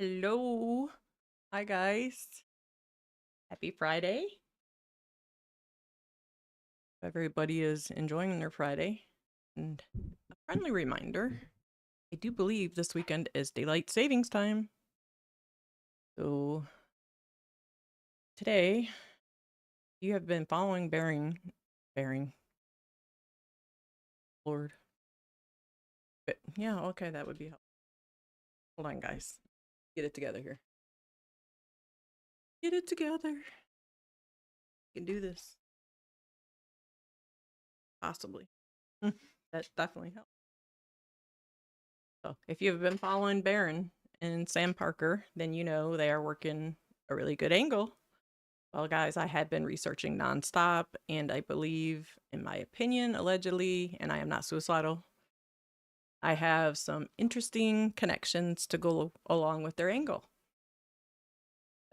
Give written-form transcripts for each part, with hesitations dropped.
Hello. Hi, guys. Happy Friday. Everybody is enjoying their Friday. And a friendly reminder, I do believe this weekend is daylight savings time. So today, you have been following bearing, Lord. But yeah, okay, that would be helpful. Hold on, guys. Get it together here. Get it together. You can do this. Possibly. That definitely helps. So if you've been following Baron and Sam Parker, then you know they are working a really good angle. Well, guys, I had been researching nonstop, and I believe, in my opinion, allegedly, and I am not suicidal, I have some interesting connections to go along with their angle.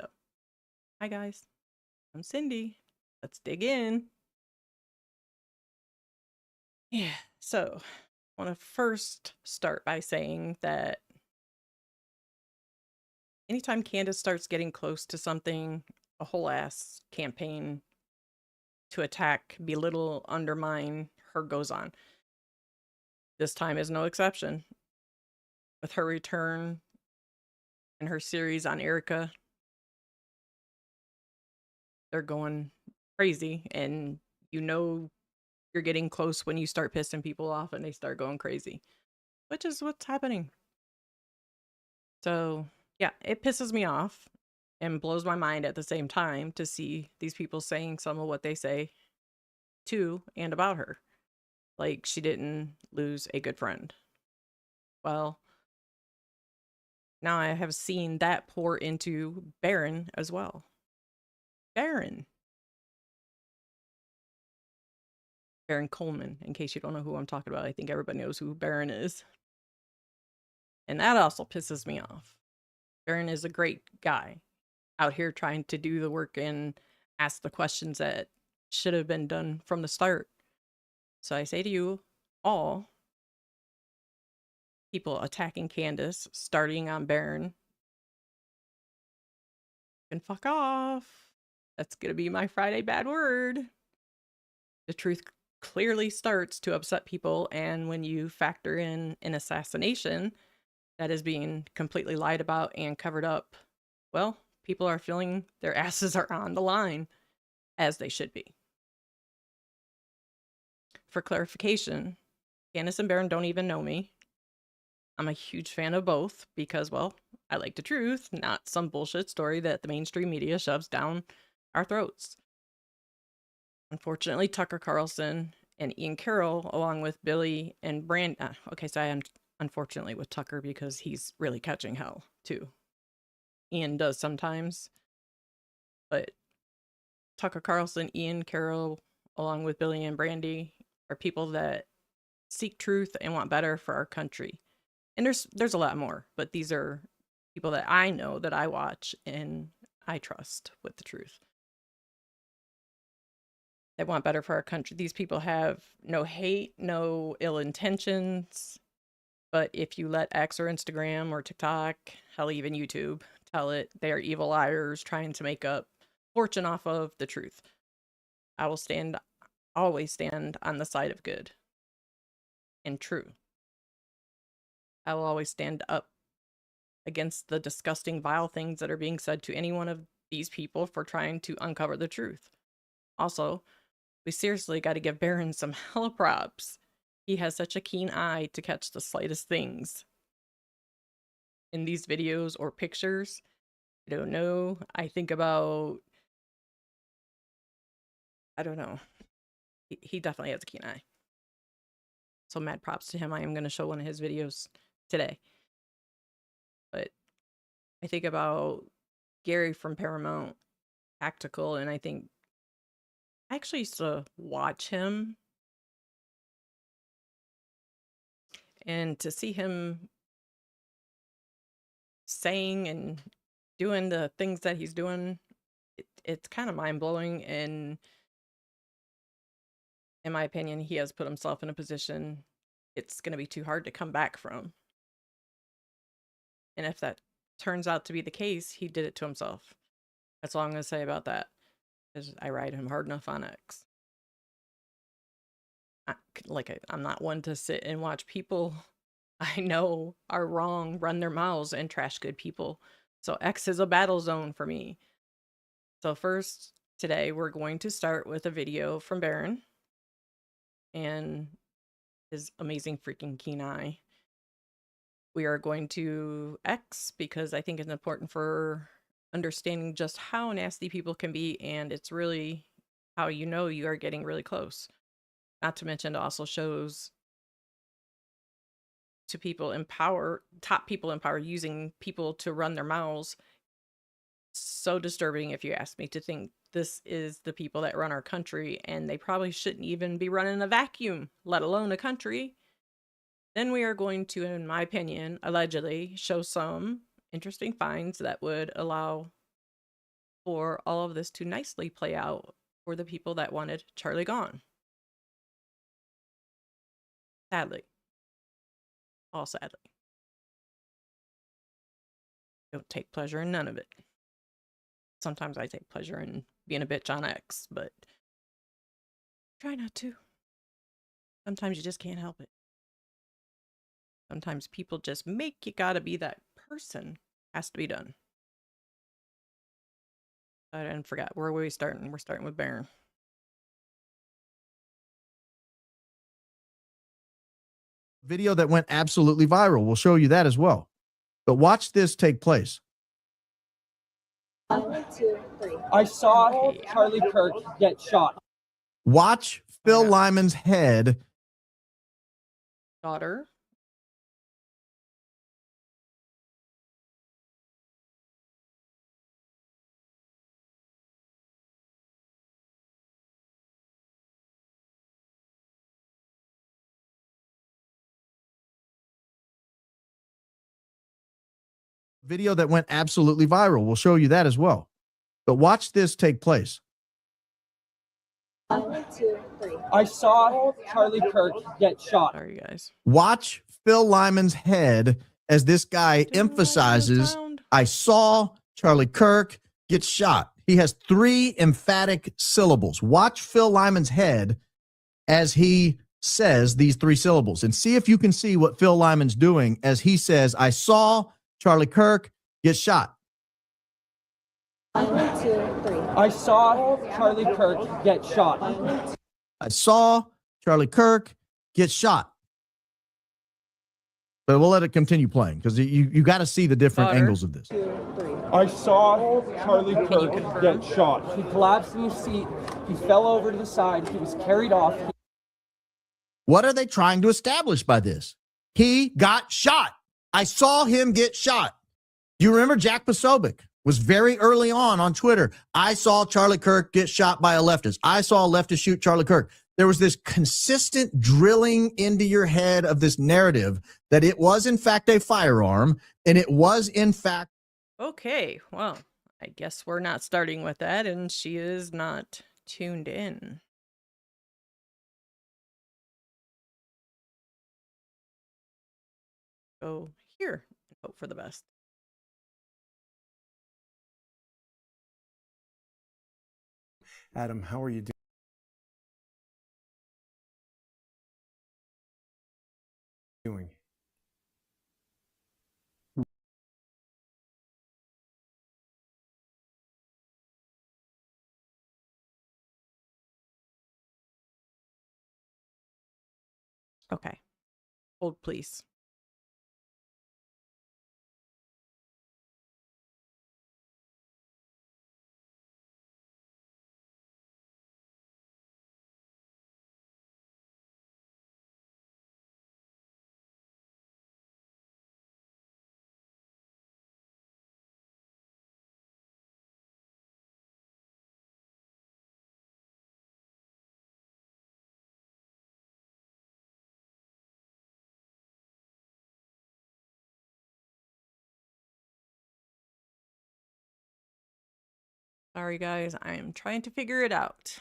So, hi, guys. I'm Cindy. Let's dig in. Yeah, so I want to first start by saying that anytime Candace starts getting close to something, a whole ass campaign to attack, belittle, undermine her goes on. This time is no exception. With her return and her series on Erica, they're going crazy, and you know you're getting close when you start pissing people off and they start going crazy, which is what's happening. So, yeah, it pisses me off and blows my mind at the same time to see these people saying some of what they say to and about her. Like she didn't lose a good friend. Well, now I have seen that pour into Baron as well. Baron Coleman, in case you don't know who I'm talking about. I think everybody knows who Baron is. And that also pisses me off. Baron is a great guy out here trying to do the work and ask the questions that should have been done from the start. So I say to you all, people attacking Candace, starting on Baron, can fuck off. That's going to be my Friday bad word. The truth clearly starts to upset people, and when you factor in an assassination that is being completely lied about and covered up, well, people are feeling their asses are on the line, as they should be. For clarification, Candace and Baron don't even know me. I'm a huge fan of both because, well, I like the truth, not some bullshit story that the mainstream media shoves down our throats. Unfortunately, Tucker Carlson and Ian Carroll, along with Billy and okay, so I am unfortunately with Tucker because he's really catching hell too. Ian does sometimes, but Tucker Carlson, Ian Carroll, along with Billy and Brandy, are people that seek truth and want better for our country. And there's a lot more, but these are people that I know, that I watch and I trust with the truth. They want better for our country. These people have no hate, no ill intentions. But if you let X or Instagram or TikTok, hell, even YouTube, tell it, they are evil liars trying to make up fortune off of the truth. I will always stand on the side of good and true. I will always stand up against the disgusting, vile things that are being said to any one of these people for trying to uncover the truth. Also, we seriously got to give Baron some hella props. He has such a keen eye to catch the slightest things in these videos or pictures. I don't know. I think about, I don't know. He definitely has a keen eye. So mad props to him. I am going to show one of his videos today. But I think about Gary from Paramount Tactical, and I think I actually used to watch him, and to see him saying and doing the things that he's doing, it's kind of mind-blowing. And in my opinion, he has put himself in a position it's going to be too hard to come back from. And if that turns out to be the case, he did it to himself. That's all I'm going to say about that. Is I ride him hard enough on X. I'm not one to sit and watch people I know are wrong run their mouths and trash good people. So X is a battle zone for me. So first, today we're going to start with a video from Baron and his amazing freaking keen eye. We are going to X because I think it's important for understanding just how nasty people can be, and it's really how you know you are getting really close. Not to mention it also shows to people in power, top people in power, using people to run their mouths. So disturbing, if you ask me, to think this is the people that run our country, and they probably shouldn't even be running a vacuum, let alone a country. Then we are going to, in my opinion, allegedly show some interesting finds that would allow for all of this to nicely play out for the people that wanted Charlie gone. Sadly. All sadly. Don't take pleasure in none of it. Sometimes I take pleasure in being a bitch on X, but try not to. Sometimes you just can't help it. Sometimes people just make you gotta be that person. Has to be done. I didn't forget. Where are we starting? We're starting with Baron. Video that went absolutely viral. We'll show you that as well. But watch this take place. 1, 2, 3. I saw Charlie Kirk get shot. Watch Phil Lyman's head. Daughter. Video that went absolutely viral. We'll show you that as well. But watch this take place. 1, 2, 3. I saw Charlie Kirk get shot. Sorry, guys. Watch Phil Lyman's head as this guy emphasizes, I saw Charlie Kirk get shot. He has 3 emphatic syllables. Watch Phil Lyman's head as he says these 3 syllables and see if you can see what Phil Lyman's doing as he says, I saw Charlie Kirk get shot. 1, 2, 3. I saw Charlie Kirk get shot. I saw Charlie Kirk get shot. But we'll let it continue playing because you got to see the different angles of this. 2, 3. I saw Charlie Kirk get shot. He collapsed in his seat. He fell over to the side. He was carried off. What are they trying to establish by this? He got shot. I saw him get shot. Do you remember Jack Posobiec was very early on Twitter? I saw Charlie Kirk get shot by a leftist. I saw a leftist shoot Charlie Kirk. There was this consistent drilling into your head of this narrative that it was, in fact, a firearm, and it was, in fact. Okay, well, I guess we're not starting with that, and she is not tuned in. Go here and hope for the best. Adam, how are you doing? Okay. Hold, please. Sorry, guys. I am trying to figure it out.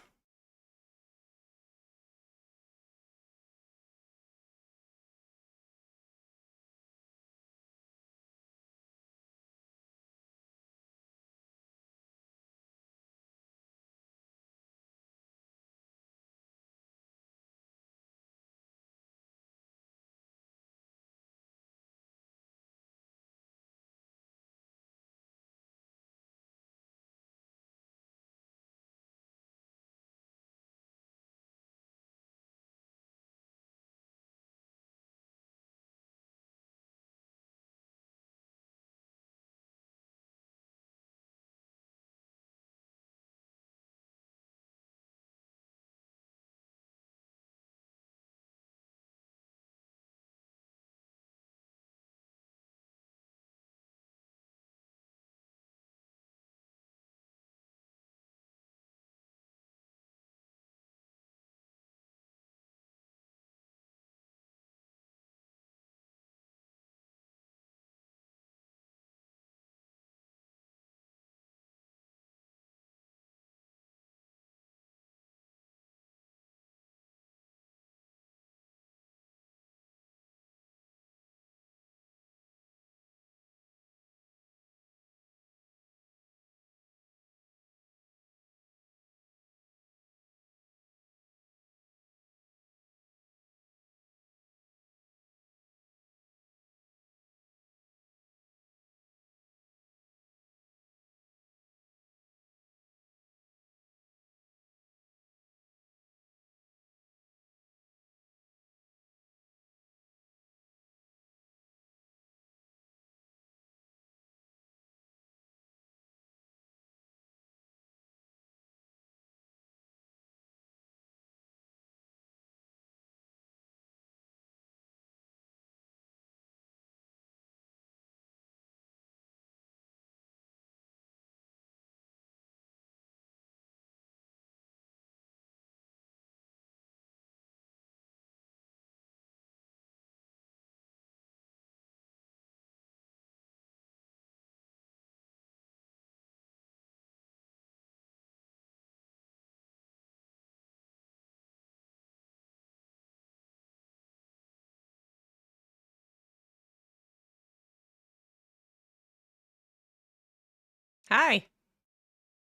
Hi,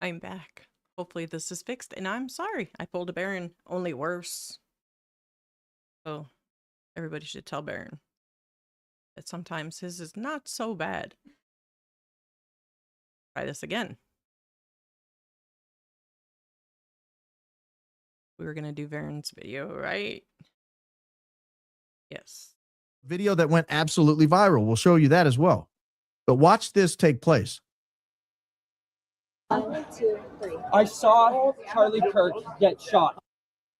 I'm back. Hopefully this is fixed, and I'm sorry. I pulled a Baron, only worse. So, everybody should tell Baron that sometimes his is not so bad. Try this again. We were gonna do Baron's video, right? Yes. Video that went absolutely viral. We'll show you that as well. But watch this take place. 1, 2, 3. I saw Charlie Kirk get shot.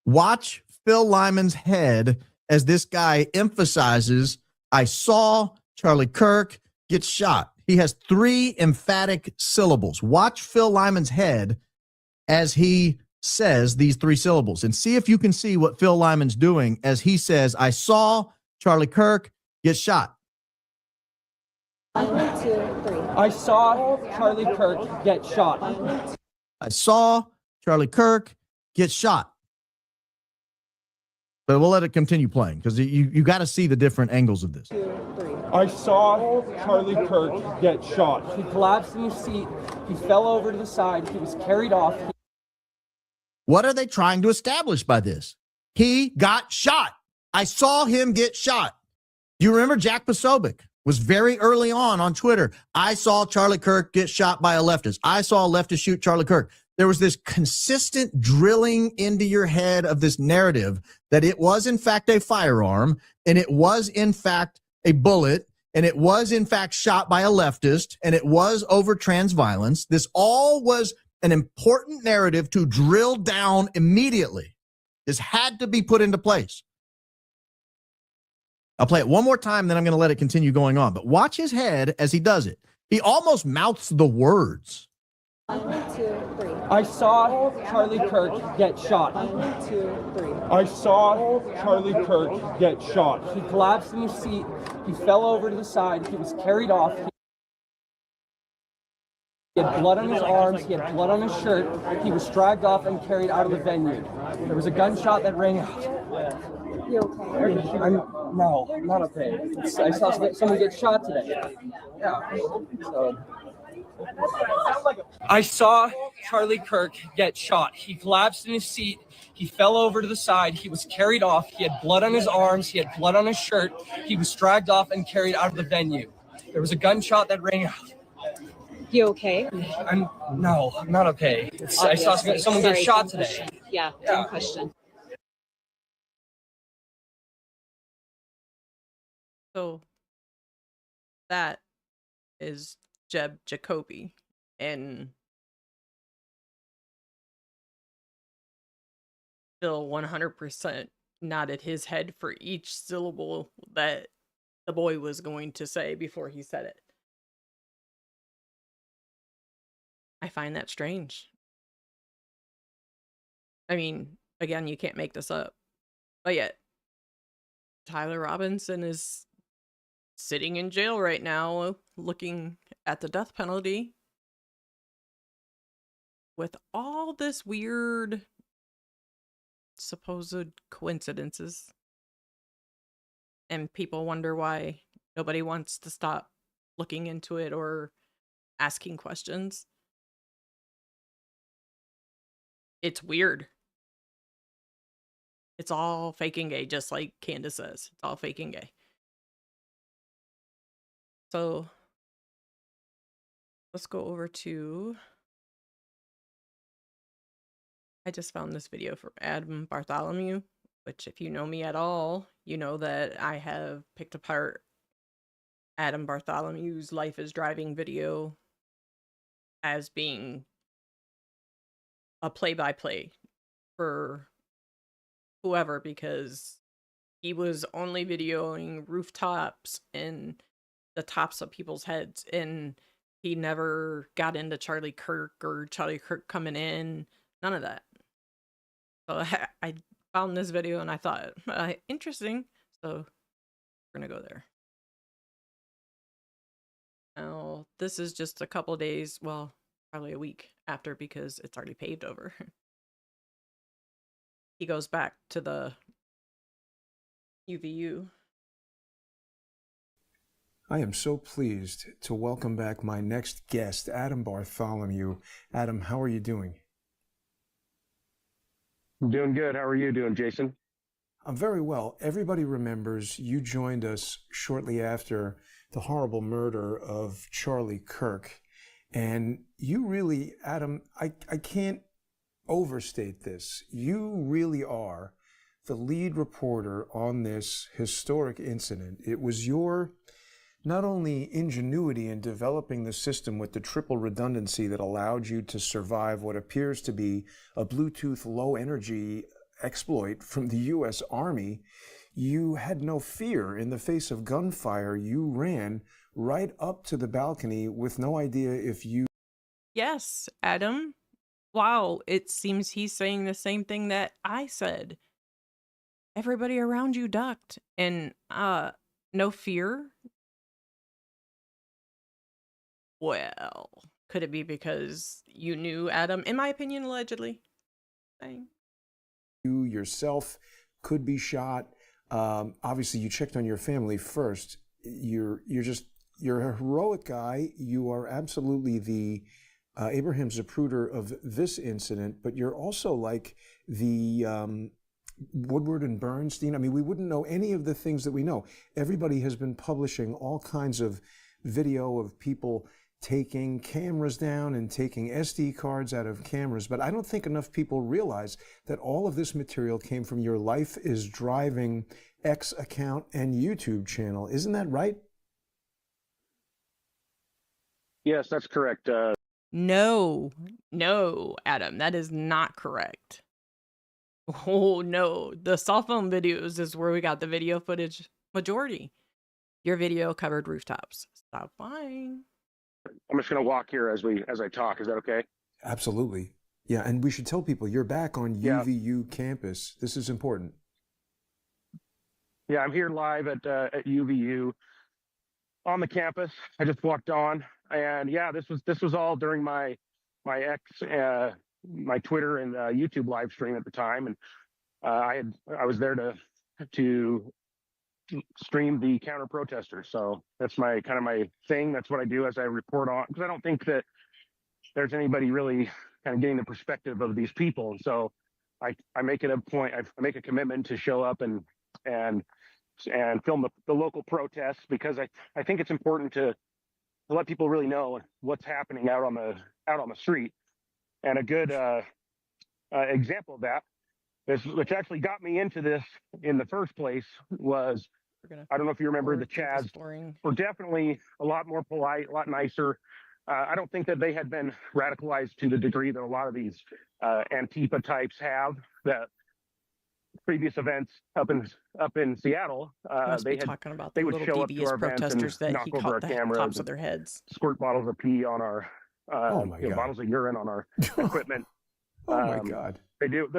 Watch Phil Lyman's head as this guy emphasizes, I saw Charlie Kirk get shot. He has 3 emphatic syllables. Watch Phil Lyman's head as he says these 3 syllables and see if you can see what Phil Lyman's doing as he says, I saw Charlie Kirk get shot. 1, 2, 3. I saw Charlie Kirk get shot. I saw Charlie Kirk get shot. But we'll let it continue playing because you got to see the different angles of this. 2, 3. I saw Charlie Kirk get shot. He collapsed in his seat. He fell over to the side. He was carried off. What are they trying to establish by this? He got shot. I saw him get shot. Do you remember Jack Pasobic was very early on Twitter? I saw Charlie Kirk get shot by a leftist. I saw a leftist shoot Charlie Kirk. There was this consistent drilling into your head of this narrative that it was in fact a firearm and it was in fact a bullet and it was in fact shot by a leftist and it was over trans violence. This all was an important narrative to drill down immediately. This had to be put into place. I'll play it one more time, then I'm going to let it continue going on. But watch his head as he does it. He almost mouths the words. 1, 2, 3. I saw Charlie Kirk get shot. 1, 2, 3. I saw Charlie Kirk get shot. He collapsed in his seat. He fell over to the side. He was carried off. He had blood on his arms. He had blood on his shirt. He was dragged off and carried out of the venue. There was a gunshot that rang out. You okay? No, I'm not okay. I saw someone get shot today. Yeah. So. I saw Charlie Kirk get shot. He collapsed in his seat. He fell over to the side. He was carried off. He had blood on his arms. He had blood on his shirt. He was dragged off and carried out of the venue. There was a gunshot that rang out. You okay? I'm not okay. I saw someone get shot today. Yeah, dumb question. So that is Jeb Jacobi, and Phil 100% nodded his head for each syllable that the boy was going to say before he said it. I find that strange. I mean, again, you can't make this up. But yet, Tyler Robinson is sitting in jail right now looking at the death penalty with all this weird supposed coincidences. And people wonder why nobody wants to stop looking into it or asking questions. It's weird. It's all fake and gay, just like Candace says. It's all fake and gay. So let's go over to, I just found this video from Adam Bartholomew, which if you know me at all, you know that I have picked apart Adam Bartholomew's Life is Driving video as being a play-by-play for whoever, because he was only videoing rooftops and the tops of people's heads, and he never got into Charlie Kirk or Charlie Kirk coming in, none of that. So I found this video and I thought, interesting, so we're gonna go there. Now, this is just a couple days, well, probably a week after, because it's already paved over. He goes back to the UVU. I am so pleased to welcome back my next guest, Adam Bartholomew. Adam, how are you doing? I'm doing good. How are you doing, Jason? I'm very well. Everybody remembers you joined us shortly after the horrible murder of Charlie Kirk. And you really, Adam, I can't overstate this. You really are the lead reporter on this historic incident. It was your not only ingenuity in developing the system with the triple redundancy that allowed you to survive what appears to be a Bluetooth low energy exploit from the U.S. Army, you had no fear in the face of gunfire. You ran right up to the balcony with no idea if you... Yes, Adam. Wow, it seems he's saying the same thing that I said. Everybody around you ducked, and no fear. Well, could it be because you knew Adam? In my opinion, allegedly. You yourself could be shot. Obviously, you checked on your family first. You're a heroic guy. You are absolutely the Abraham Zapruder of this incident, but you're also like the Woodward and Bernstein. I mean, we wouldn't know any of the things that we know. Everybody has been publishing all kinds of video of people taking cameras down and taking SD cards out of cameras, but I don't think enough people realize that all of this material came from your Life is Driving X account and YouTube channel. Isn't that right? Yes, that's correct. No, Adam, that is not correct. Oh, no. The cell phone videos is where we got the video footage majority. Your video covered rooftops. Stop lying. I'm just going to walk here as I talk. Is that okay? Absolutely. Yeah, and we should tell people you're back on UVU campus. This is important. Yeah, I'm here live at UVU on the campus. I just walked on, and yeah, this was all during my X, my Twitter and YouTube live stream at the time, and I was there to stream the counter protesters. So that's my thing. That's what I do as I report on, because I don't think that there's anybody really kind of getting the perspective of these people. And so I make it a point. I make a commitment to show up and film the local protests, because I think it's important to let people really know what's happening out on the street. And a good example of that is, which actually got me into this in the first place, was, I don't know if you remember, the Chads were definitely a lot more polite, a lot nicer. I don't think that they had been radicalized to the degree that a lot of these Antifa types have. That previous events up in Seattle, they would show up to our events and knock over our cameras, tops of their heads, squirt bottles of pee on our bottles of urine on our equipment. Oh my God! They do.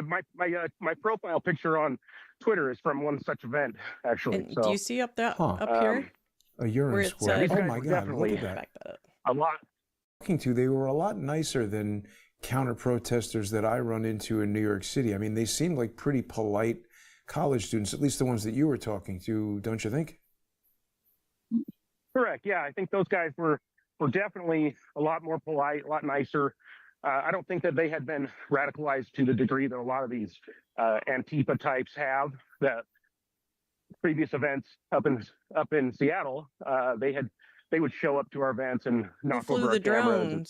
My profile picture on Twitter is from one such event, actually. And do you see up here a urine squirt? Oh my God! Look at that. A lot. Talking to, they were a lot nicer than counter protesters that I run into in New York City. I mean, they seemed like pretty polite college students, at least the ones that you were talking to, don't you think? Correct. Yeah, I think those guys were definitely a lot more polite, a lot nicer. I don't think that they had been radicalized to the degree that a lot of these Antifa types have. That previous events up in Seattle, they would show up to our events and knock over our cameras and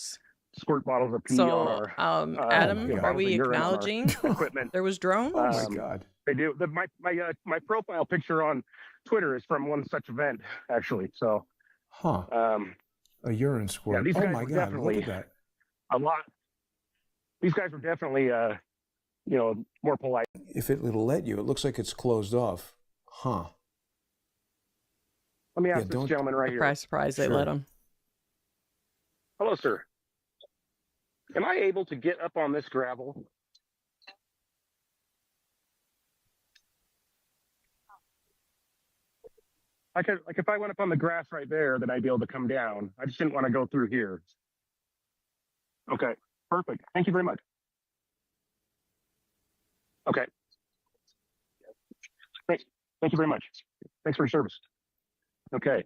squirt bottles of pee on our Adam, are we acknowledging equipment? There was drones? Oh my God! They do. My profile picture on Twitter is from one such event, actually. So, a urine squirt. Yeah, oh my God! Look at that. A lot. These guys were definitely, more polite. If it'll let you, it looks like it's closed off. Huh. Let me ask this gentleman right here. Surprise, they let him. Hello, sir. Am I able to get up on this gravel? If I went up on the grass right there, then I'd be able to come down. I just didn't want to go through here. Okay, perfect. Thank you very much. Okay. Thank you very much. Thanks for your service. Okay.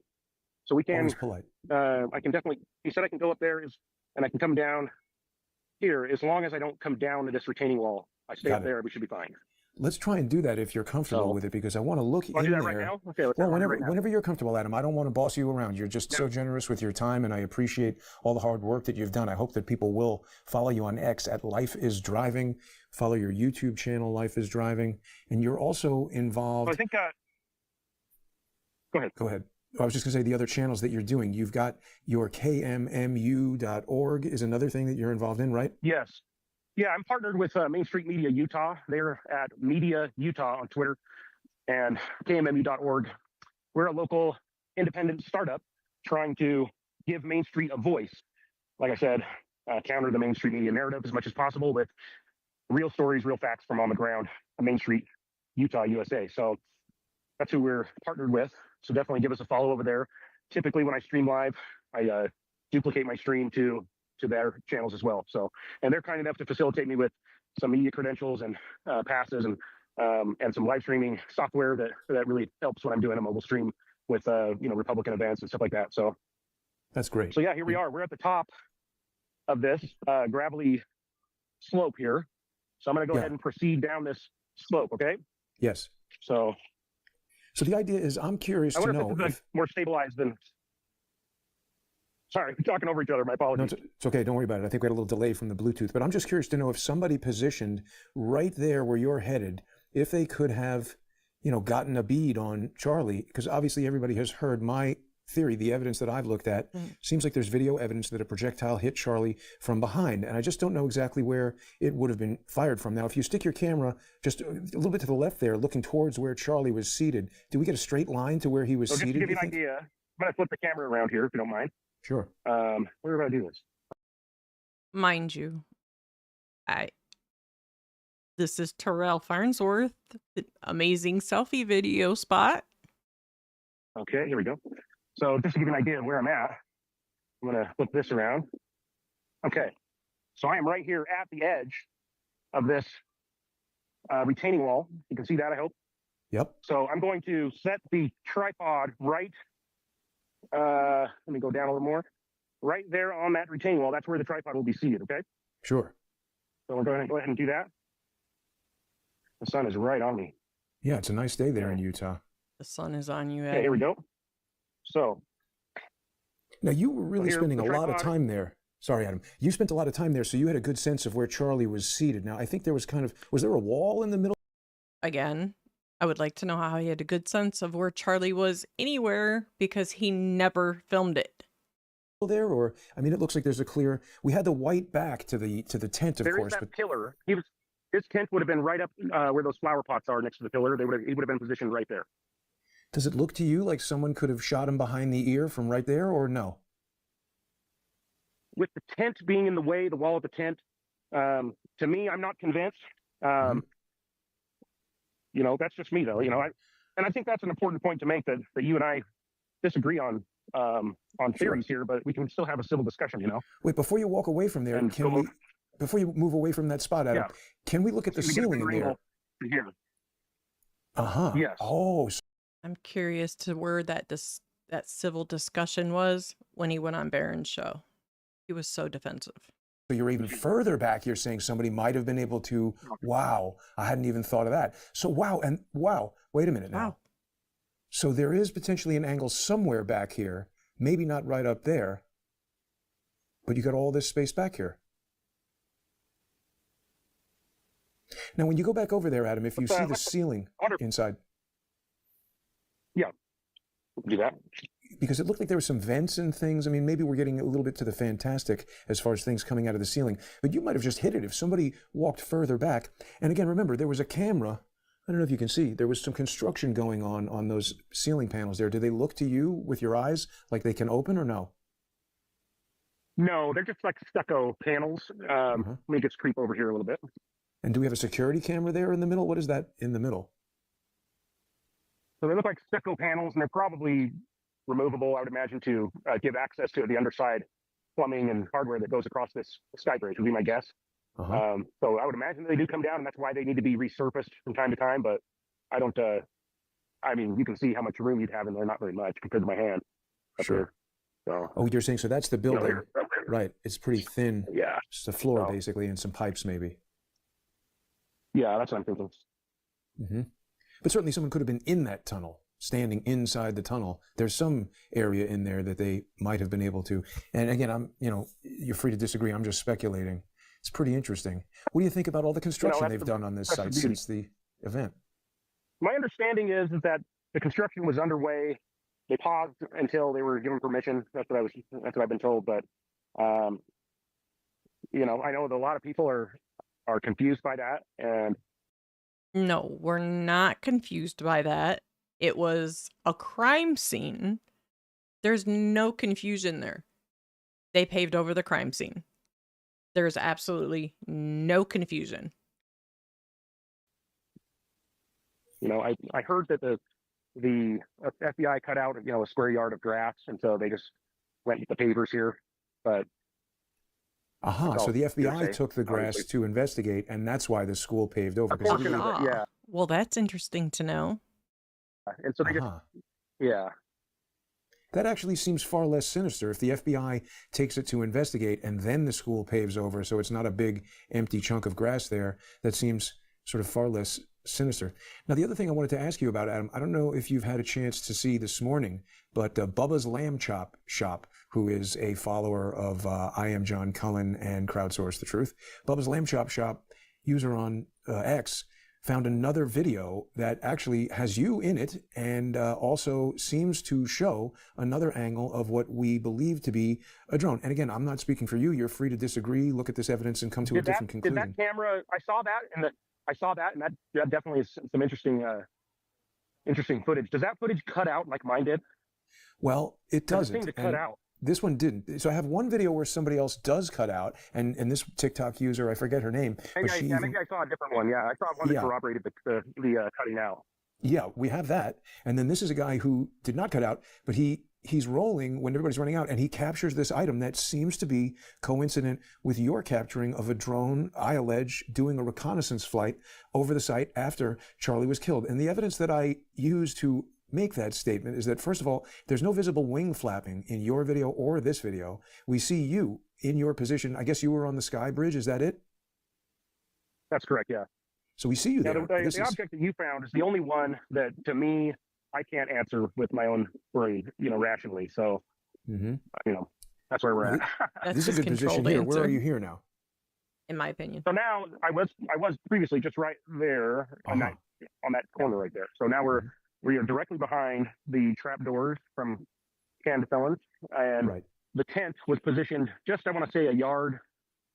So we can, Always polite. I can definitely, he said I can go up there and I can come down here as long as I don't come down to this retaining wall. I stay up there, we should be fine. Let's try and do that if you're comfortable with it, because I want to look in there. Do that right now? Okay, let's well, whenever you're comfortable, Adam. I don't want to boss you around. You're just so generous with your time, and I appreciate all the hard work that you've done. I hope that people will follow you on X at Life is Driving, follow your YouTube channel, Life is Driving, and you're also involved. Well, I think, go ahead. Go ahead. I was just going to say the other channels that you're doing. You've got your kmmu.org is another thing that you're involved in, right? Yes. Yeah, I'm partnered with Main Street Media Utah. They're at Media Utah on Twitter and kmmu.org. We're a local independent startup trying to give Main Street a voice. Like I said, counter the Main Street Media narrative as much as possible with real stories, real facts from on the ground on Main Street, Utah, USA. So that's who we're partnered with. So definitely give us a follow over there. Typically when I stream live, I duplicate my stream to their channels as well. So, and they're kind enough to facilitate me with some media credentials and passes and some live streaming software that really helps when I'm doing a mobile stream with Republican events and stuff like that. So that's great. So yeah, here we are. We're at the top of this gravelly slope here. So I'm going to go ahead and proceed down this slope. Okay. Yes. So the idea is, I'm curious to know if more stabilized than. Sorry, we're talking over each other. My apologies. No, it's okay. Don't worry about it. I think we had a little delay from the Bluetooth, but I'm just curious to know if somebody positioned right there where you're headed, if they could have, gotten a bead on Charlie, because obviously everybody has heard my theory, the evidence that I've looked at. Seems like there's video evidence that a projectile hit Charlie from behind, and I just don't know exactly where it would have been fired from. Now, if you stick your camera just a little bit to the left there, looking towards where Charlie was seated, do we get a straight line to where he was seated? Just to give you an idea, I'm going to flip the camera around here, if you don't mind. Sure. We're going to do this. Mind you, this is Terrell Farnsworth, the amazing selfie video spot. Okay, here we go. So just to give you an idea of where I'm at, I'm going to flip this around. Okay, so I am right here at the edge of this retaining wall. You can see that, I hope. Yep. So I'm going to set the tripod right. Let me go down a little more. Right there on that retaining wall, that's where the tripod will be seated, okay? Sure. So we're going to go ahead and do that. The sun is right on me. Yeah, it's a nice day there in Utah. The sun is on you, Ed. Okay, here we go. So. Now, you were really spending a lot of time there. Sorry, Adam. You spent a lot of time there, so you had a good sense of where Charlie was seated. Now, I think there was was there a wall in the middle? Again, I would like to know how he had a good sense of where Charlie was anywhere, because he never filmed it. There, or I mean, it looks like there's a clear. We had the white back to the tent, of course. There is that pillar. His tent would have been right up where those flower pots are next to the pillar. He would have been positioned right there. Does it look to you like someone could have shot him behind the ear from right there, or no? With the tent being in the way, the wall of the tent, to me, I'm not convinced. That's just me, though. And I think that's an important point to make, that you and I disagree on theories here, but we can still have a civil discussion. Wait, before you walk away from there, before you move away from that spot, Adam, can we look at the ceiling in there? Here. Yes. Oh. I'm curious to where that civil discussion was when he went on Barron's show. He was so defensive. So you're even further back. You're saying somebody might have been able to. Wow, I hadn't even thought of that. So wow. Wait a minute now. Wow. So there is potentially an angle somewhere back here, maybe not right up there, but you got all this space back here. Now, when you go back over there, Adam, if you see the ceiling inside. Yeah, do that. Because it looked like there were some vents and things. I mean, maybe we're getting a little bit to the fantastic as far as things coming out of the ceiling. But you might have just hit it if somebody walked further back. And again, remember, there was a camera. I don't know if you can see. There was some construction going on those ceiling panels there. Do they look to you with your eyes like they can open, or no? No, they're just like stucco panels. Let me just creep over here a little bit. And do we have a security camera there in the middle? What is that in the middle? So they look like stucco panels, and they're probably removable, I would imagine, to give access to the underside plumbing and hardware that goes across this sky bridge, would be my guess. So I would imagine they do come down, and that's why they need to be resurfaced from time to time. But I don't, I mean, you can see how much room you'd have in there, not very much compared to my hand. up Sure. here. So, Oh, you're saying, so that's the you know, building, right? It's pretty thin. yeah, Just the floor, So- basically, and some pipes, maybe. yeah, that's what I'm thinking. Hmm. But certainly someone could have been in that tunnel, standing inside the tunnel. There's some area in there that they might have been able to. And again, you're free to disagree. I'm just speculating. It's pretty interesting. What do you think about all the construction that's they've done on this that's the site beauty. since the event? My understanding is that the construction was underway. They paused until they were given permission. That's what I've been told. But I know that a lot of people are confused by that, and No, we're not confused by that. It was a crime scene. There's no confusion there. They paved over the crime scene. There's absolutely no confusion. I heard that the FBI cut out a square yard of grass, and so they just went with the pavers here. But Aha, That's so all the FBI hearsay, took the grass obviously. to investigate, and that's why the school paved over. A 'cause portion of everybody- it, yeah. Well, that's interesting to know. And so they just Aha. yeah. That actually seems far less sinister if the FBI takes it to investigate and then the school paves over, so it's not a big empty chunk of grass there. That seems sort of far less sinister. Now, the other thing I wanted to ask you about, Adam, I don't know if you've had a chance to see this morning, but Bubba's Lamb Chop Shop, who is a follower of I Am John Cullen and Crowdsource the Truth, Bubba's Lamb Chop Shop user on X found another video that actually has you in it and also seems to show another angle of what we believe to be a drone. And again, I'm not speaking for you. You're free to disagree, look at this evidence, and come to a different Did conclusion. that camera? I saw that, and that definitely is some interesting footage. Does that footage cut out like mine did? Well, it Does it seem doesn't. to cut out? This one didn't. So I have one video where somebody else does cut out, and this TikTok user, I forget her name, but Maybe I saw a different one. Yeah, I saw one that Yeah. corroborated the cutting out. Yeah, we have that. And then this is a guy who did not cut out, but he's rolling when everybody's running out, and he captures this item that seems to be coincident with your capturing of a drone, I allege, doing a reconnaissance flight over the site after Charlie was killed. And the evidence that I use to make that statement is that, first of all, there's no visible wing flapping in your video or this video. We see you in your position. I guess you were on the sky bridge. Is that it? That's correct. Yeah. So we see you Now, there. the object that you found is the only one that, to me, I can't answer with my own brain, rationally. So, Mhm. that's where we're at. That's This is a just good position controlled here. Where are answer, you here now? in my opinion. So now I was previously just right there on that corner right there. So now we are directly behind the trap doors from Canada Felons, and Right. the tent was positioned just, I want to say, a yard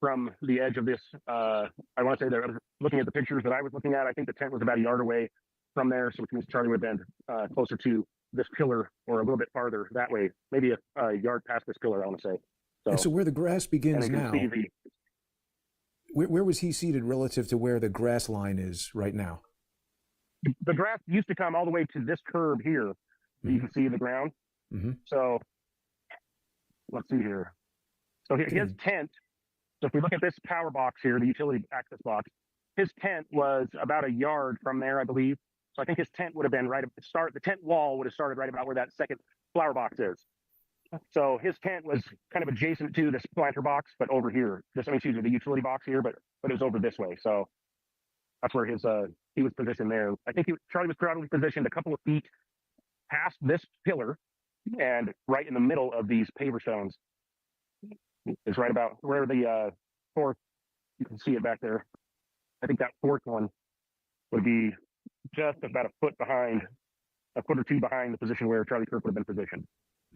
from the edge of this. I want to say that I was looking at the pictures that I was looking at. I think the tent was about a yard away from there, so which means Charlie would have been closer to this pillar or a little bit farther that way, maybe a yard past this pillar, I want to say. And so where the grass begins and you now, can see where was he seated relative to where the grass line is right now? the grass used to come all the way to this curb here. You can see the ground. Mhm. So let's see here. So his tent, so if we look at this power box here, the utility access box, his tent was about a yard from there, I believe. So I think his tent would have been right at the start. The tent wall would have started right about where that second flower box is. So his tent was kind of adjacent to this planter box, but over here. Excuse me, the utility box here, but it was over this way. So that's where he was positioned there. I think Charlie was probably positioned a couple of feet past this pillar and right in the middle of these paver stones. Is right about where the fourth, you can see it back there. I think that fourth one would be just about a foot or two behind the position where Charlie Kirk would have been positioned.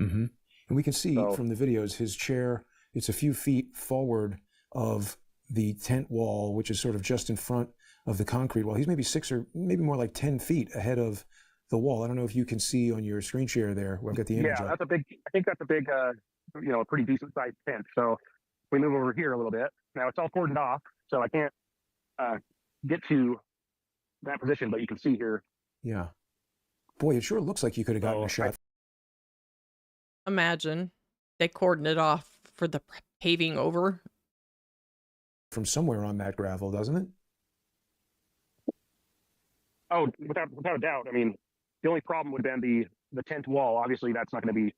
Mm-hmm. And we can see So- from the videos, his chair, it's a few feet forward of the tent wall, which is sort of just in front of the concrete wall. He's maybe 6 or maybe more like 10 feet ahead of the wall. I don't know if you can see on your screen share there where I've got the image Yeah, up. I think that's a big, a pretty decent sized tent. So if we move over here a little bit, now it's all cordoned off, so I can't get to that position, but you can see here. Yeah. Boy, it sure looks like you could have gotten Oh, a shot. Imagine they cordoned it off for the paving over. From somewhere on that gravel, doesn't it? Oh, without a doubt. I mean, the only problem would have been the tent wall. Obviously, that's not going to be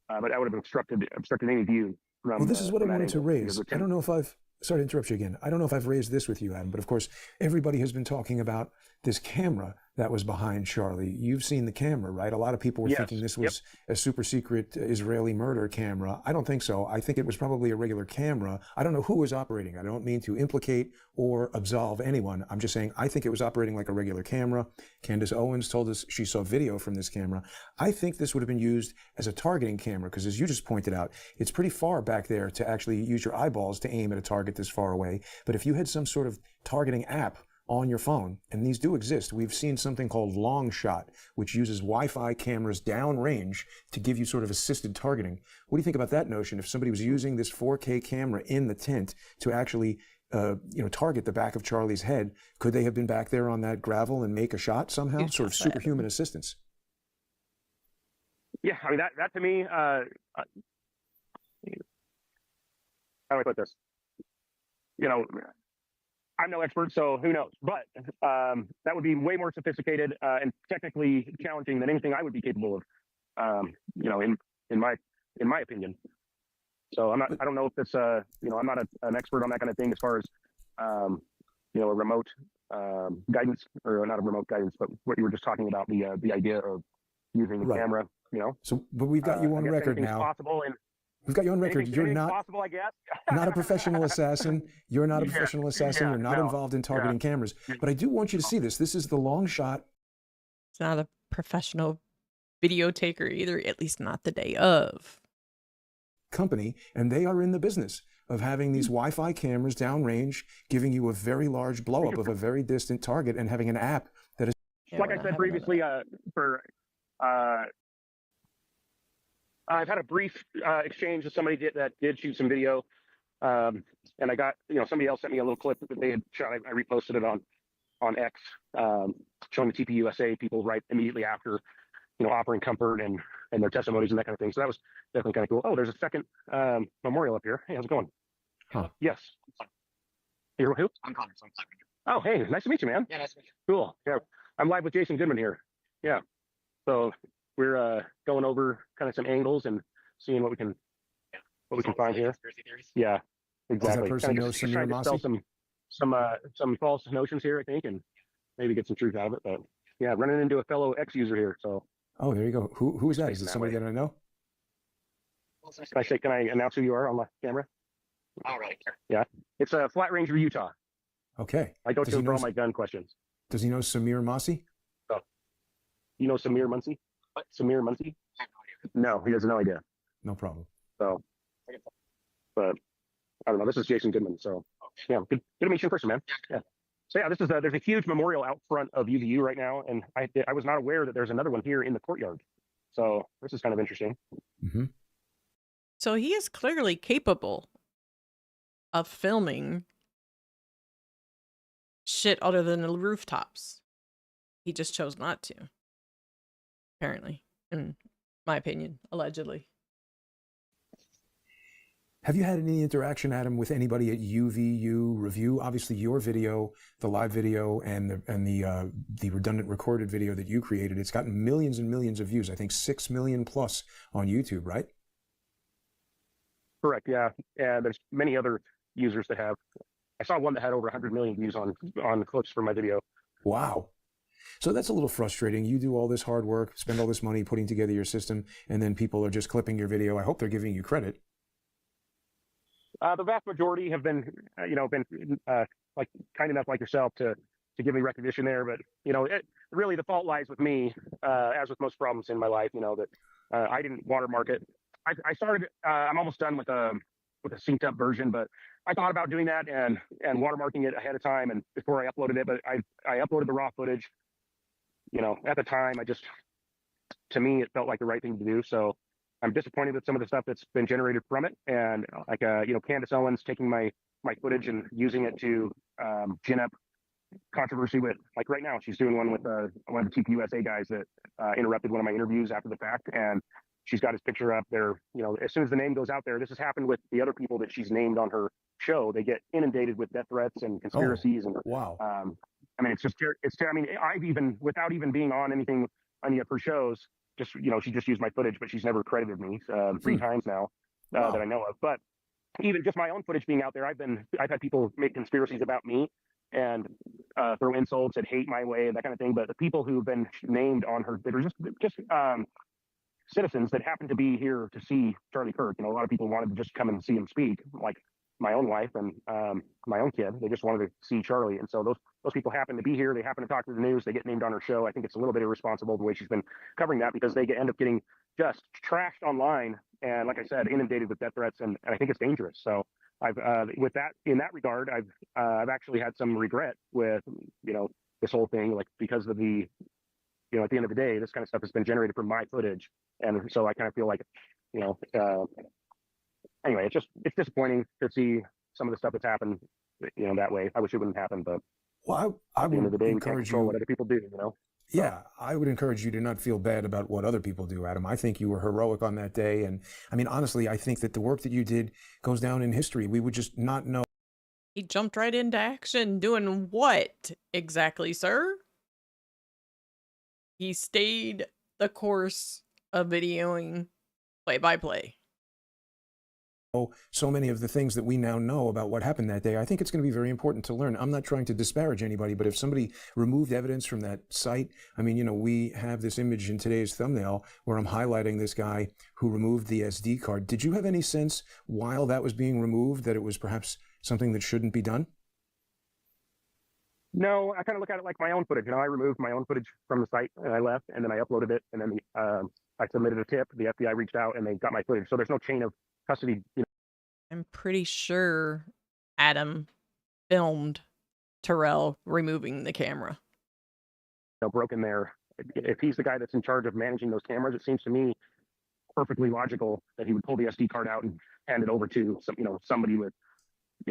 but that would have obstructed any view from. Well, this is what I from that wanted to angle, because raise. the I don't know if I've, sorry to interrupt you again. I don't know if I've raised this with you, Adam, but of course, everybody has been talking about this camera that was behind Charlie. You've seen the camera, right? A lot of people were Yes. thinking this was a super secret Israeli murder camera. I don't think so. I think it was probably a regular camera. I don't know who was operating. I don't mean to implicate or absolve anyone. I'm just saying I think it was operating like a regular camera. Candace Owens told us she saw video from this camera. I think this would have been used as a targeting camera because, as you just pointed out, it's pretty far back there to actually use your eyeballs to aim at a target this far away. But if you had some sort of targeting app on your phone, and these do exist. We've seen something called Long Shot, which uses Wi-Fi cameras downrange to give you sort of assisted targeting. What do you think about that notion? If somebody was using this 4K camera in the tent to actually, target the back of Charlie's head, could they have been back there on that gravel and make a shot somehow? Sort of superhuman assistance. Yeah, I mean that to me. How do I put this? I'm no expert, so who knows? But that would be way more sophisticated and technically challenging than anything I would be capable of. In my opinion. So I don't know if it's I'm not an expert on that kind of thing as far as a remote guidance, or not a remote guidance, but what you were just talking about, the idea of using the camera. So, but we've got you on record now. Possible, and we've got you on record. You're not possible, I guess. not a professional assassin. You're not a professional assassin. You're not involved in targeting cameras. But I do want you to see this. This is the Long Shot. It's not a professional video taker either, at least not the day of. Company, and they are in the business of having these Wi-Fi cameras downrange, giving you a very large blow up of a very distant target, and having an app that is. Like I said previously, I've had a brief exchange with somebody that did shoot some video, and I got somebody else sent me a little clip that they had shot. I reposted it on X, showing the TPUSA people right immediately after, offering comfort and their testimonies and that kind of thing. So that was definitely kind of cool. Oh, there's a second memorial up here. Hey, how's it going? Huh. Yes. You're who? I'm Connor. So Oh, hey, nice to meet you, man. yeah, nice to meet you. Cool. Yeah, I'm live with Jason Goodman here. Yeah. So we're going over kind of some angles and seeing what we can find here. Conspiracy theories. Yeah, exactly. Does that person know just trying to sell some false notions here, I think, and maybe get some truth out of it. But yeah, running into a fellow X user here. So Oh, there you go. Who is that? Is it somebody that I know? Well, it's nice to can I announce who you are on my camera? I don't really care. Yeah, it's a Flat Ranger, Utah. Okay. I go Does to he for all know- my gun questions. Does he know Samir Masi? You know Samir Muncie? What? Samir Muncie? I have no idea. No, he has no idea. No problem. So, but I don't know. This is Jason Goodman. So, yeah, good to meet you in person, man. Yeah. So yeah, there's a huge memorial out front of UVU right now, and I was not aware that there's another one here in the courtyard. So this is kind of interesting. Mm-hmm. So he is clearly capable of filming shit other than the rooftops. He just chose not to. Apparently, in my opinion, allegedly. Have you had any interaction, Adam, with anybody at UVU Review? Obviously, your video, the live video, and the redundant recorded video that you created, it's gotten millions and millions of views. I think 6 million plus on YouTube, right? Correct. Yeah, and there's many other users that have. I saw one that had over 100 million views on clips for my video. Wow. So that's a little frustrating. You do all this hard work, spend all this money putting together your system, and then people are just clipping your video. I hope they're giving you credit. The vast majority have been, like kind enough like yourself to give me recognition there. But really the fault lies with me, as with most problems in my life. That I didn't watermark it. I started. I'm almost done with a synced up version, but I thought about doing that and watermarking it ahead of time and before I uploaded it. But I uploaded the raw footage. At the time, to me, it felt like the right thing to do. So I'm disappointed with some of the stuff that's been generated from it. And Candace Owens taking my footage and using it to gin up controversy with, like right now, she's doing one with one of the TPUSA guys that interrupted one of my interviews after the fact. And she's got his picture up there. As soon as the name goes out there, this has happened with the other people that she's named on her show. They get inundated with death threats and conspiracies. And wow. I've even, without even being on any of her shows, just, she just used my footage, but she's never credited me 3 times now that I know of. But even just my own footage being out there, I've had people make conspiracies about me and throw insults and hate my way and that kind of thing. But the people who've been named on her, that are just citizens that happen to be here to see Charlie Kirk. A lot of people wanted to just come and see him speak, like my own wife and my own kid. They just wanted to see Charlie, and so those people happen to be here. They happen to talk to the news. They get named on her show. I think it's a little bit irresponsible the way she's been covering that, because they end up getting just trashed online and, like I said, inundated with death threats, and I think it's dangerous. So I've with that, in that regard, I've actually had some regret with this whole thing, like, because of the at the end of the day, this kind of stuff has been generated from my footage, and so I kind of feel like anyway, it's disappointing to see some of the stuff that's happened that way. I wish it wouldn't happen, but well, I at the end would of the day, we can't encourage control you. what other people do. Yeah, I would encourage you to not feel bad about what other people do, Adam. I think you were heroic on that day. And I mean, honestly, I think that the work that you did goes down in history. We would just not know. He jumped right into action. Doing what exactly, sir? He stayed the course of videoing play-by-play. So many of the things that we now know about what happened that day. I think it's going to be very important to learn. I'm not trying to disparage anybody, but if somebody removed evidence from that site, I mean, we have this image in today's thumbnail where I'm highlighting this guy who removed the SD card. Did you have any sense while that was being removed that it was perhaps something that shouldn't be done? No, I kind of look at it like my own footage. I removed my own footage from the site and I left, and then I uploaded it, and then I submitted a tip. The FBI reached out and they got my footage. So there's no chain of custody. I'm pretty sure Adam filmed Terrell removing the camera. Broken there. If he's the guy that's in charge of managing those cameras, it seems to me perfectly logical that he would pull the SD card out and hand it over to somebody with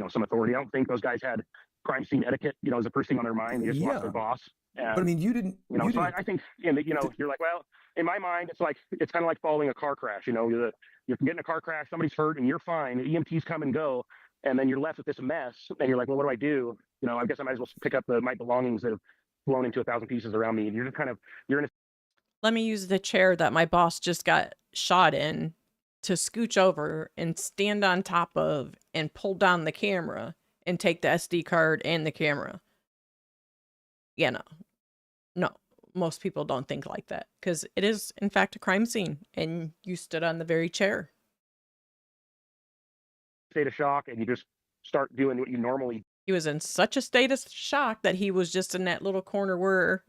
some authority. I don't think those guys had crime scene etiquette, as the first thing on their mind. They just lost their boss. And, but I mean, you didn't. So I think, you're like, well, in my mind, it's kind of like following a car crash. You're getting in a car crash, somebody's hurt, and you're fine. The EMTs come and go, and then you're left with this mess. And you're like, well, what do I do? I guess I might as well pick up my belongings that have blown into 1,000 pieces around me. And you're just you're in a. Let me use the chair that my boss just got shot in to scooch over and stand on top of and pull down the camera and take the SD card and the camera. Yeah, no, most people don't think like that, because it is, in fact, a crime scene, and you stood on the very chair. State of shock, and you just start doing what you normally. He was in such a state of shock that he was just in that little corner where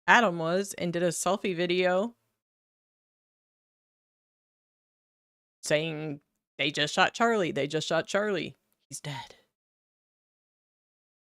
Adam was and did a selfie video saying, they just shot Charlie. They just shot Charlie. He's dead.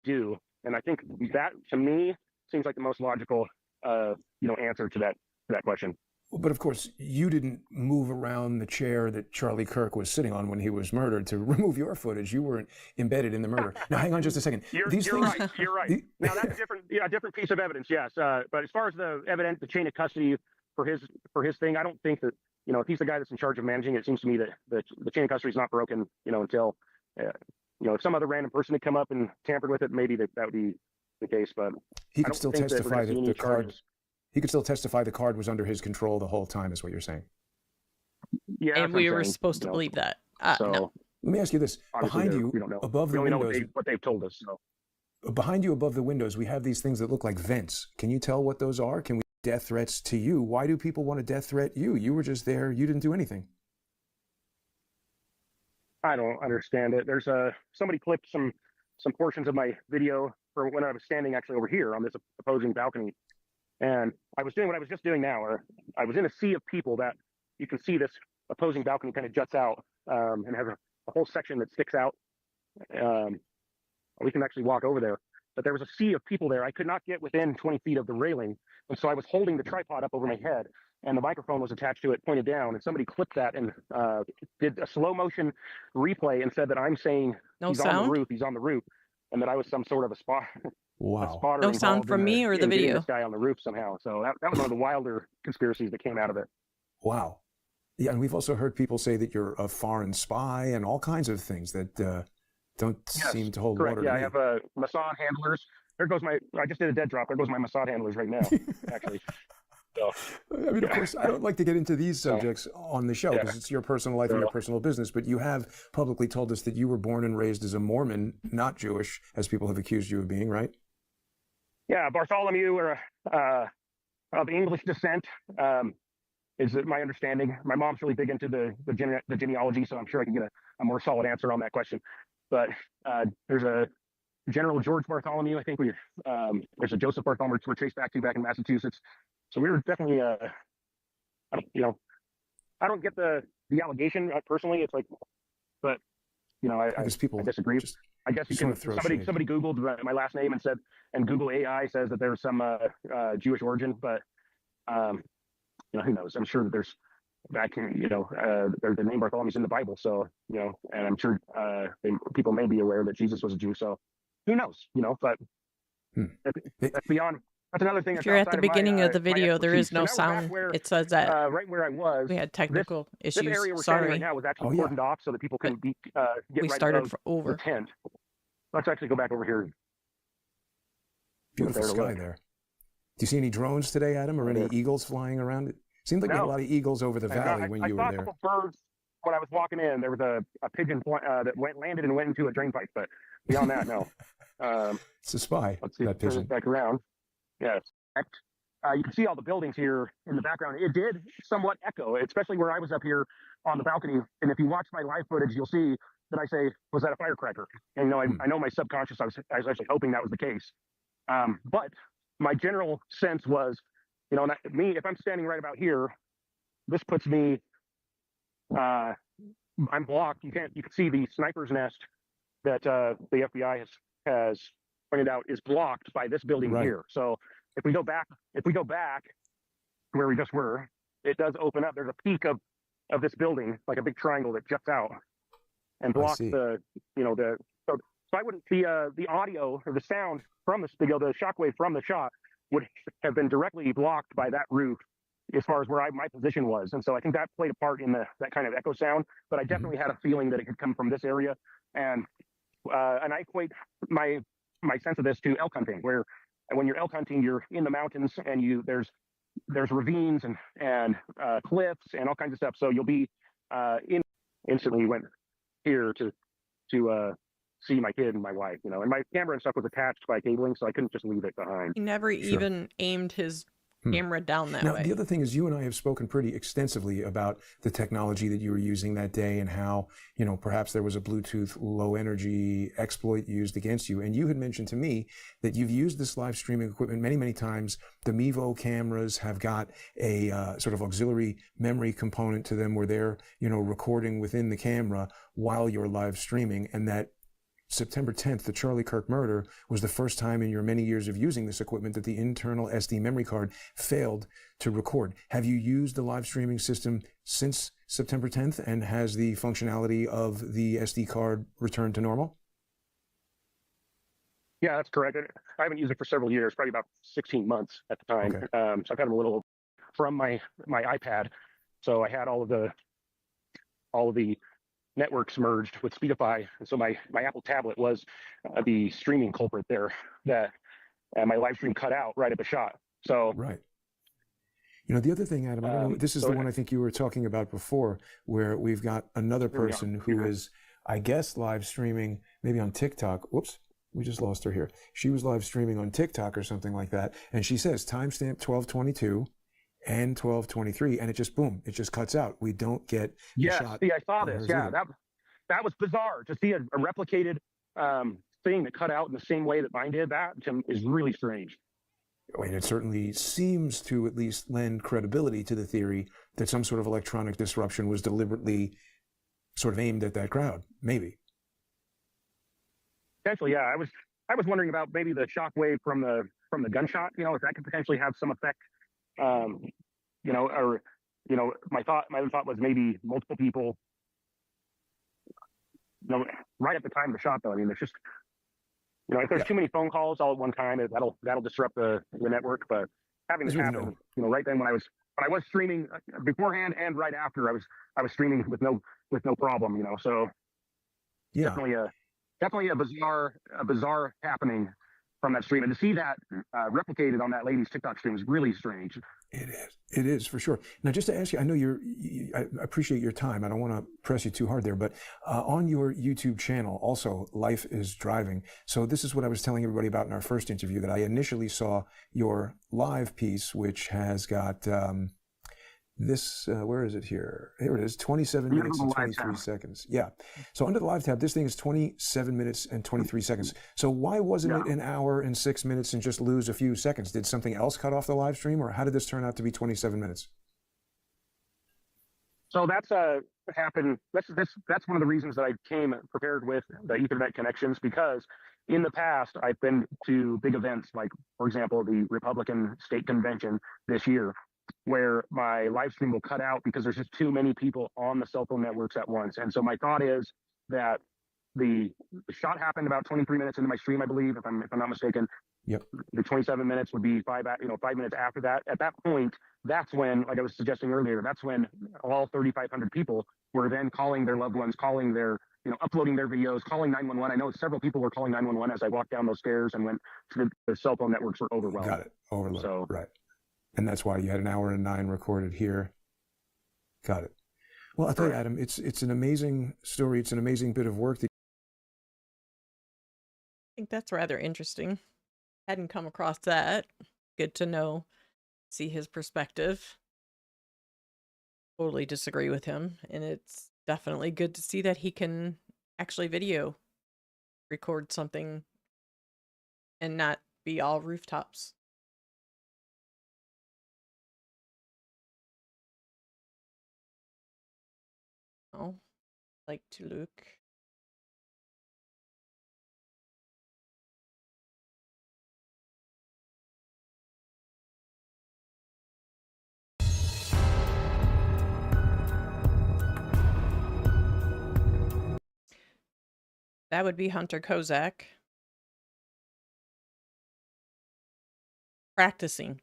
Do. And I think that, to me, seems like the most logical, answer to that question. But of course, you didn't move around the chair that Charlie Kirk was sitting on when he was murdered to remove your footage. You weren't embedded in the murder. Now, hang on just a second. You're right. You're right. Now, that's a different piece of evidence, yes. But as far as the evidence, the chain of custody for his thing, I don't think that, if he's the guy that's in charge of managing it, it seems to me that the chain of custody is not broken, until, if some other random person had come up and tampered with it, maybe that would be the case. But he could still testify that the card. He could still testify the card was under his control the whole time, is what you're saying. Yeah, and we were supposed to believe that. No. Let me ask you this: behind you, we don't know. above the windows, windows, know what they've told us. So. Behind you, above the windows, we have these things that look like vents. Can you tell what those are? Can we death threats to you? Why do people want to death threat you? You were just there. You didn't do anything. I don't understand it. There's somebody clipped some portions of my video for when I was standing actually over here on this opposing balcony, and I was doing what I was just doing now, or I was in a sea of people that you can see this opposing balcony kind of juts out and has a whole section that sticks out. We can actually walk over there, but there was a sea of people there. I could not get within 20 feet of the railing, and so I was holding the tripod up over my head, and the microphone was attached to it, pointed down, and somebody clipped that and did a slow motion replay and said that I'm saying he's on the roof, and that I was some sort of a spot. Wow. A spotter no sound from me or the video. This guy on the roof somehow. So that was one of the wilder conspiracies that came out of it. Wow. Yeah, and we've also heard people say that you're a foreign spy and all kinds of things that don't seem to hold water. Yeah, to I have Mossad handlers. I just did a dead drop. There goes my Mossad handlers right now, actually. So, I mean, of course, I don't like to get into these subjects on the show because it's your personal life and your personal business, but you have publicly told us that you were born and raised as a Mormon, not Jewish, as people have accused you of being, right? yeah, Bartholomew or of English descent is my understanding. My mom's really big into the genealogy, so I'm sure I can get a more solid answer on that question. But there's a General George Bartholomew. I think there's a Joseph Bartholomew we're traced back in Massachusetts. So we were definitely, I don't get the allegation personally. It's like, but I disagree. I guess you can. Somebody Googled my last name and said, and Google AI says that there's some Jewish origin, but who knows? I'm sure that there's the name Bartholomew's in the Bible, so and I'm sure people may be aware that Jesus was a Jew. So who knows? But that's beyond. That's another thing. If you're at the beginning of the video, there is no sound. It says that right where I was, we had technical issues. This area we're standing right now was actually cordoned off so that people couldn't get we right started over the tent. Let's actually go back over here. Beautiful sky there. Do you see any drones today, Adam, or any eagles flying around? It seemed like we had a lot of eagles over the valley when you were there. I saw a couple birds when I was walking in. There was a pigeon that landed and went into a drain pipe, but beyond that, no. It's a spy. Let's see, that pigeon. Back around. Yes. You can see all the buildings here in the background. It did somewhat echo, especially where I was up here on the balcony. And if you watch my live footage, you'll see that I say, was that a firecracker? And I know my subconscious, I was actually hoping that was the case. But my general sense was, if I'm standing right about here, this puts me, I'm blocked. You can see the sniper's nest that the FBI has pointed out is blocked by this building here. So if we go back where we just were, it does open up. There's a peak of this building, like a big triangle that juts out and blocks so I wouldn't the audio or the sound from the shockwave from the shot would have been directly blocked by that roof as far as where my position was. And so I think that played a part in that kind of echo sound, but I definitely had a feeling that it could come from this area. And I equate my sense of this to elk hunting, where when you're elk hunting, you're in the mountains and there's ravines and cliffs and all kinds of stuff. So you'll be instantly went here to see my kid and my wife, and my camera and stuff was attached by cabling, so I couldn't just leave it behind. He never even aimed his camera down that way. The other thing is, you and I have spoken pretty extensively about the technology that you were using that day and how, perhaps there was a Bluetooth low energy exploit used against you. And you had mentioned to me that you've used this live streaming equipment many, many times. The Mevo cameras have got a sort of auxiliary memory component to them where they're, recording within the camera while you're live streaming, and that September 10th, the Charlie Kirk murder, was the first time in your many years of using this equipment that the internal SD memory card failed to record. Have you used the live streaming system since September 10th, and has the functionality of the SD card returned to normal? Yeah, that's correct. I haven't used it for several years, probably about 16 months at the time. Okay. So I've had a little from my iPad. So I had all of the networks merged with Speedify, and so my Apple tablet was the streaming culprit there. That my live stream cut out right at the shot. So right. The other thing, Adam, I don't know, this is the one I think you were talking about before, where we've got another person who is, I guess, live streaming maybe on TikTok. Whoops, we just lost her here. She was live streaming on TikTok or something like that, and she says timestamp 12:22. And 12:23, and it just cuts out. We don't get the shot. See, I saw this. Yeah, that was bizarre to see a replicated thing that cut out in the same way that mine did. That is really strange. And it certainly seems to at least lend credibility to the theory that some sort of electronic disruption was deliberately sort of aimed at that crowd. Maybe. Potentially, yeah. I was wondering about maybe the shockwave from the gunshot. If that could potentially have some effect. My other thought was maybe multiple people, right at the time of the shot, though. I mean, there's just, if there's too many phone calls all at one time, that'll disrupt the network. But having this happen, right then when I was streaming beforehand and right after, I was streaming with no problem, So definitely a bizarre happening from that stream. And to see that replicated on that lady's TikTok stream is really strange. It is. It is for sure. Now, just to ask you, I know I appreciate your time. I don't want to press you too hard there, but on your YouTube channel, also, Life is Driving. So this is what I was telling everybody about in our first interview, that I initially saw your live piece, which has got this, where is it here? Here it is, 27 minutes and 23 seconds. Yeah. So under the live tab, this thing is 27 minutes and 23 seconds. So why wasn't it an hour and 6 minutes and just lose a few seconds? Did something else cut off the live stream, or how did this turn out to be 27 minutes? So that's happened. That's one of the reasons that I came prepared with the Ethernet connections, because in the past I've been to big events, like, for example, the Republican State Convention this year, where my live stream will cut out because there's just too many people on the cell phone networks at once. And so my thought is that the shot happened about 23 minutes into my stream, I believe, if I'm not mistaken. Yep. The 27 minutes would be 5 minutes after that. At that point, that's when, like I was suggesting earlier, that's when all 3,500 people were then calling their loved ones, calling their, uploading their videos, calling 911. I know several people were calling 911 as I walked down those stairs and went to the cell phone networks were overwhelmed. Got it. Overloaded. So, right. And that's why you had 1 hour and 9 recorded here. Got it. Well, I'll tell you, Adam, it's an amazing story. It's an amazing bit of work. I think that's rather interesting. Hadn't come across that. Good to know. See his perspective. Totally disagree with him. And it's definitely good to see that he can actually video record something and not be all rooftops. Oh, like to look. That would be Hunter Kozak practicing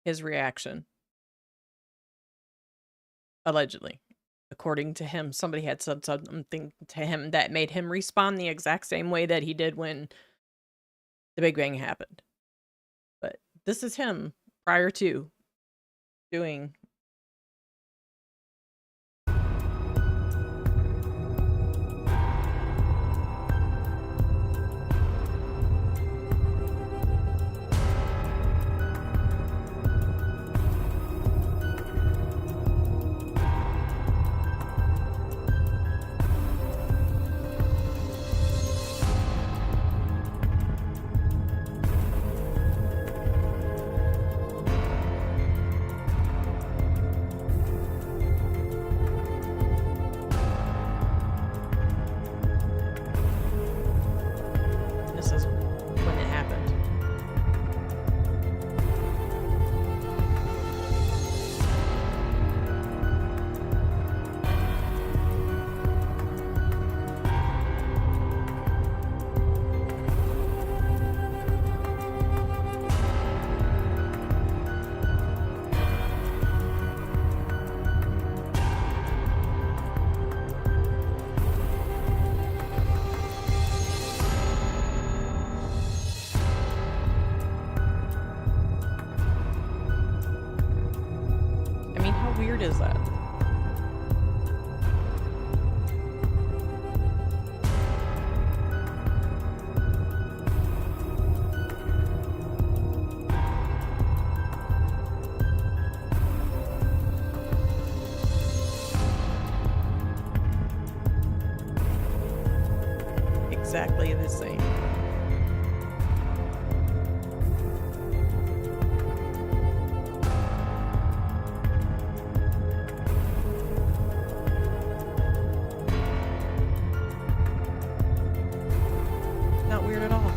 his reaction. Allegedly. According to him, somebody had said something to him that made him respond the exact same way that he did when the Big Bang happened. But this is him prior to doing. This is when it happened. I mean, how weird is that? Exactly the same. Not weird at all.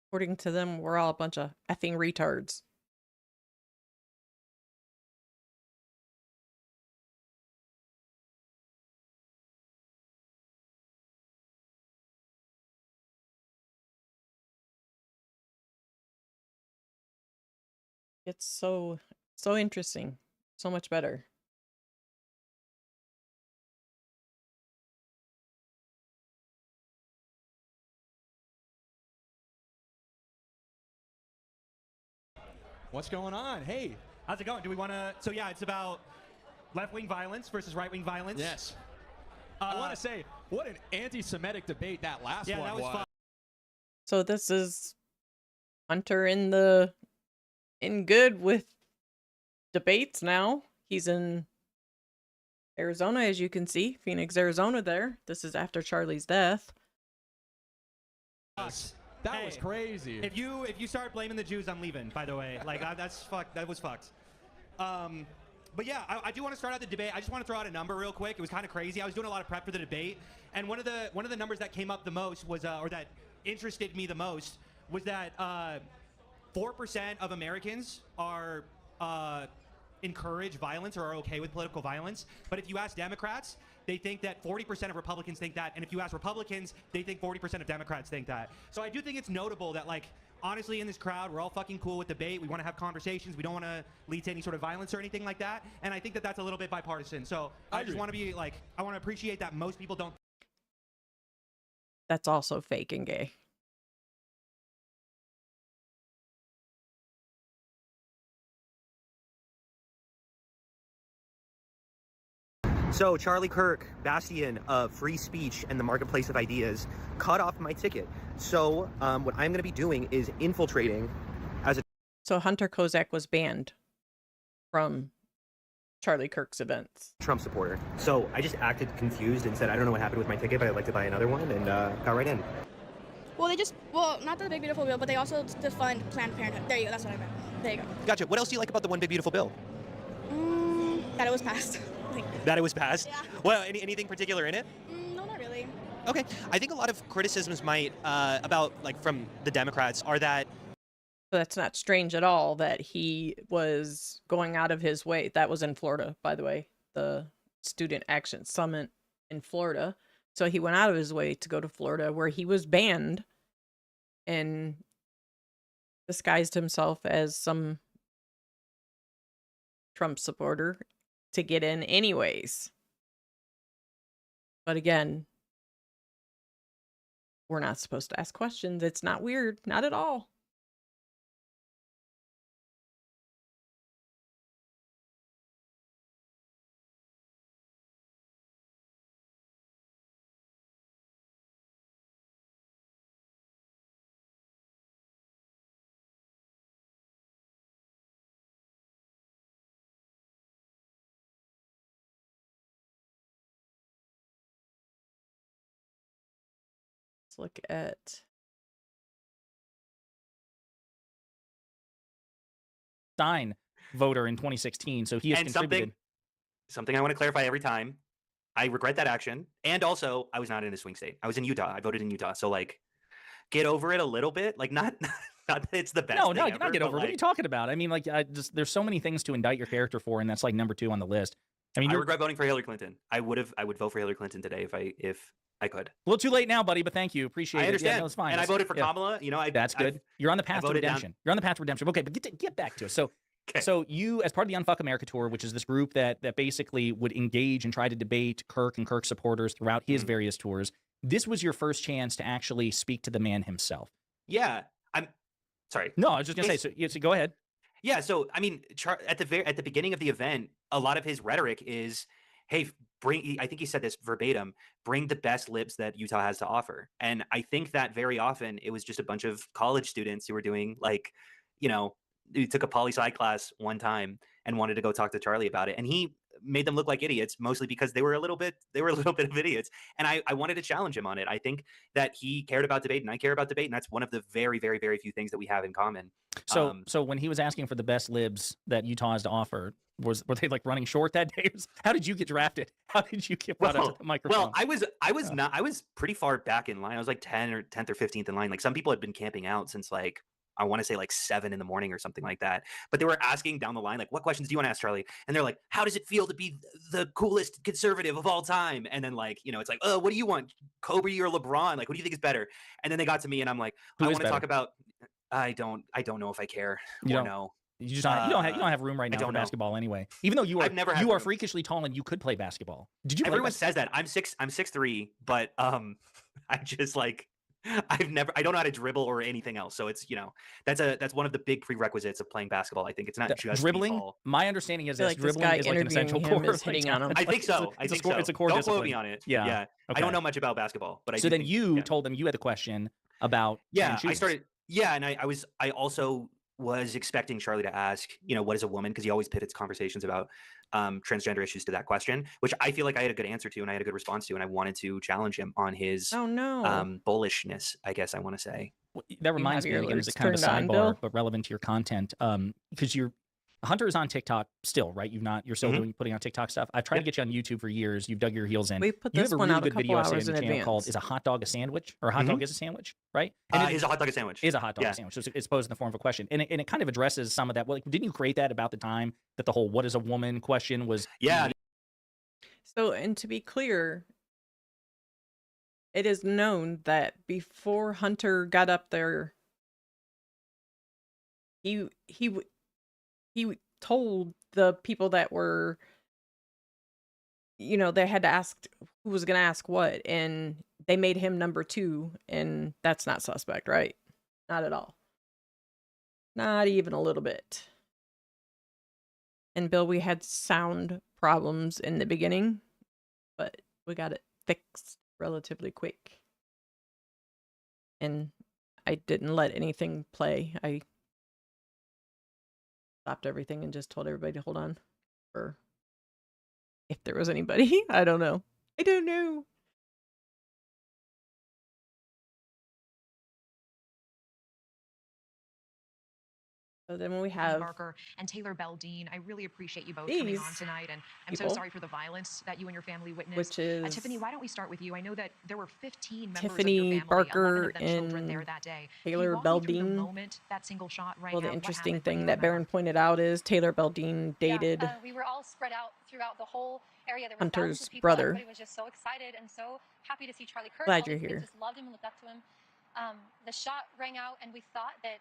According to them, we're all a bunch of effing retards. It's so interesting. So much better. What's going on? Hey. How's it going? Do we want to? So yeah, it's about left-wing violence versus right-wing violence. Yes. I want to say, what an anti-Semitic debate that last one that was fun. So this is Hunter in good with debates now. He's in Arizona, as you can see, Phoenix, Arizona. There. This is after Charlie's death. That was crazy. If you start blaming the Jews, I'm leaving. By the way, like that's fucked. That was fucked. But yeah, I do want to start out the debate. I just want to throw out a number real quick. It was kind of crazy. I was doing a lot of prep for the debate, and one of the numbers that came up the most was, or that interested me the most, was that 4% of Americans are encourage violence or are okay with political violence. But if you ask Democrats, they think that 40% of Republicans think that, and if you ask Republicans, they think 40% of Democrats think that. So I do think it's notable that, like, honestly, in this crowd, we're all fucking cool with debate. We want to have conversations. We don't want to lead to any sort of violence or anything like that. And I think that that's a little bit bipartisan. So I just want to be like, I want to appreciate that most people don't. That's also fake and gay. So Charlie Kirk, bastion of free speech and the marketplace of ideas, cut off my ticket. So what I'm going to be doing is infiltrating as a... So Hunter Kozak was banned from Charlie Kirk's events. Trump supporter. So I just acted confused and said, I don't know what happened with my ticket, but I'd like to buy another one, and got right in. Well, not the Big Beautiful Bill, but they also defund Planned Parenthood. There you go, that's what I meant. There you go. Gotcha. What else do you like about the One Big Beautiful Bill? That it was passed. That it was passed? Yeah. Well, anything particular in it? No, not really. Okay. I think a lot of criticisms might, about, like, from the Democrats are that... So that's not strange at all that he was going out of his way. That was in Florida, by the way, the Student Action Summit in Florida. So he went out of his way to go to Florida, where he was banned and disguised himself as some Trump supporter to get in anyways. But again, we're not supposed to ask questions. It's not weird. Not at all. Look at Stein voter in 2016, so he has contributed. Something I want to clarify every time. I regret that action, and also I was not in a swing state. I was in Utah. I voted in Utah. So, like, get over it a little bit. Like, not that it's the best. No, thing not ever, get over. like, What are you talking about? I mean, like, there's so many things to indict your character for, and that's like number 2 on the list. I mean, I regret voting for Hillary Clinton. I would vote for Hillary Clinton today if I could. A little too late now, buddy, but thank you. Appreciate it. I understand. Yeah, no, it's fine. And I voted for Kamala. You know, that's good. You're on the path to redemption. You're on the path to redemption. Okay, but get back to it. So, so you, as part of the Unfuck America tour, which is this group that basically would engage and try to debate Kirk and Kirk supporters throughout his various tours, this was your first chance to actually speak to the man himself. Yeah, I'm sorry. No, I was just gonna say. So go ahead. Yeah. So I mean, at the beginning of the event, a lot of his rhetoric is, hey, I think he said this verbatim, bring the best libs that Utah has to offer. And I think that very often it was just a bunch of college students who were doing, like, you know, who took a poli-sci class one time and wanted to go talk to Charlie about it. And he made them look like idiots, mostly because they were a little bit of idiots. And I wanted to challenge him on it. I think that he cared about debate and I care about debate. And that's one of the very, very, very few things that we have in common. So when he was asking for the best libs that Utah has to offer, were they like running short that day? How did you get drafted? How did you get brought up to the microphone? Well, I was pretty far back in line. I was like 10th or 15th in line. Like, some people had been camping out since, like, I want to say like 7 in the morning or something like that. But they were asking down the line, like, what questions do you want to ask Charlie? And they're like, how does it feel to be the coolest conservative of all time? And then, like, you know, it's like, oh, what do you want? Kobe or LeBron? Like, what do you think is better? And then they got to me and I'm like, I want to talk about, I don't know if I care or no. You just you don't have room right now for basketball anyway. Even though you are freakishly tall and you could play basketball. Did you? Everyone says that. I'm 6'3", but I just, like, I don't know how to dribble or anything else. So it's, that's one of the big prerequisites of playing basketball. I think it's not just dribbling. be tall. My understanding is I feel that like this dribbling guy is like an essential interviewing him core. is hitting on him. I think so. It's a core Don't discipline. quote me on it. Yeah. I don't know much about basketball, but So then you told them you had a question about. I started. Yeah, and I also was expecting Charlie to ask, what is a woman? Because he always pivots conversations about transgender issues to that question, which I feel like I had a good answer to and I had a good response to, and I wanted to challenge him on his bullishness, I guess I want to say. That reminds me, again, it's kind of a sidebar, but relevant to your content, because Hunter is on TikTok still, right? You're still putting on TikTok stuff. I've tried to get you on YouTube for years. You've dug your heels in. We put you this have a one really out good a couple video hours on in the channel called advance. "Is a hot dog a sandwich?" or "A hot dog is a sandwich?" Right? And Is a hot dog a sandwich? Is a hot dog a sandwich? So it's posed in the form of a question, and it kind of addresses some of that. Well, didn't you create that about the time that the whole "What is a woman?" question was? Yeah. So, and to be clear, it is known that before Hunter got up there, he told the people that were, they had to ask who was going to ask what, and they made him number 2, and that's not suspect, right? Not at all. Not even a little bit. And Bill, we had sound problems in the beginning, but we got it fixed relatively quick. And I didn't let anything play. I stopped everything and just told everybody to hold on for if there was anybody. I don't know. So then we have Barker and Taylor Beldine. I really appreciate you both these coming on tonight, and I'm so people, sorry for the violence that you and your family witnessed. which is Tiffany, why don't we start with you? I know that there were 15 members Tiffany of your family, Barker 11 of them children there and that day. Taylor Can you walk me through the Beldine. moment that single shot rang Well, the out? What interesting happened? What do thing you that remember? Baron pointed out is Taylor Beldine dated we were all spread out throughout the whole area. There were Hunter's thousands of people. brother. Everybody was just so excited and so happy to see Charlie Kirk. Glad All you're these kids here. just loved him and looked up to him. The shot rang out, and we thought that.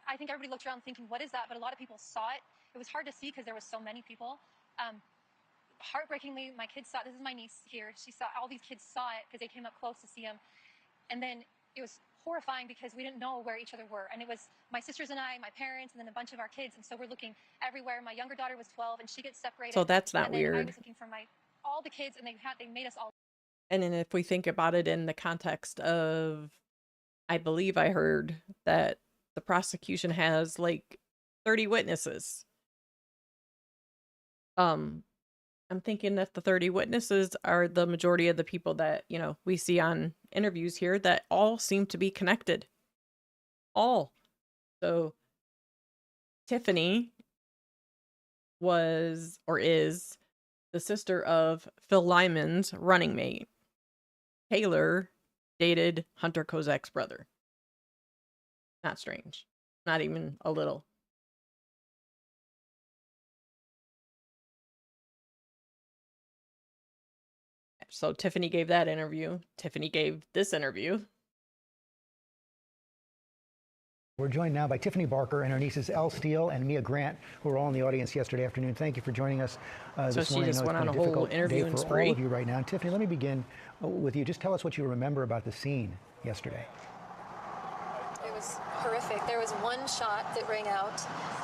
I think everybody looked around thinking, "What is that?" But a lot of people saw it. It was hard to see because there was so many people. Heartbreakingly, my kids saw it. This is my niece here. She saw all these kids saw it because they came up close to see him, and then it was horrifying because we didn't know where each other were. And it was my sisters and I, my parents, and then a bunch of our kids. And so we're looking everywhere. My younger daughter was 12, and she gets separated. So that's not and then I weird. was looking for all the kids, and they made us all. And then if we think about it in the context of, I believe I heard that the prosecution has like 30 witnesses. I'm thinking that the 30 witnesses are the majority of the people that, we see on interviews here that all seem to be connected. All. So Tiffany was or is the sister of Phil Lyman's running mate. Taylor dated Hunter Kozak's brother. Not strange. Not even a little. So Tiffany gave that interview. Tiffany gave this interview. We're joined now by Tiffany Barker and her nieces Elle Steele and Mia Grant, who were all in the audience yesterday afternoon. Thank you for joining us this morning. She just went on a whole interview for spree all of you right now. And Tiffany, let me begin with you. Just tell us what you remember about the scene yesterday. It was horrific. There was one shot that rang out,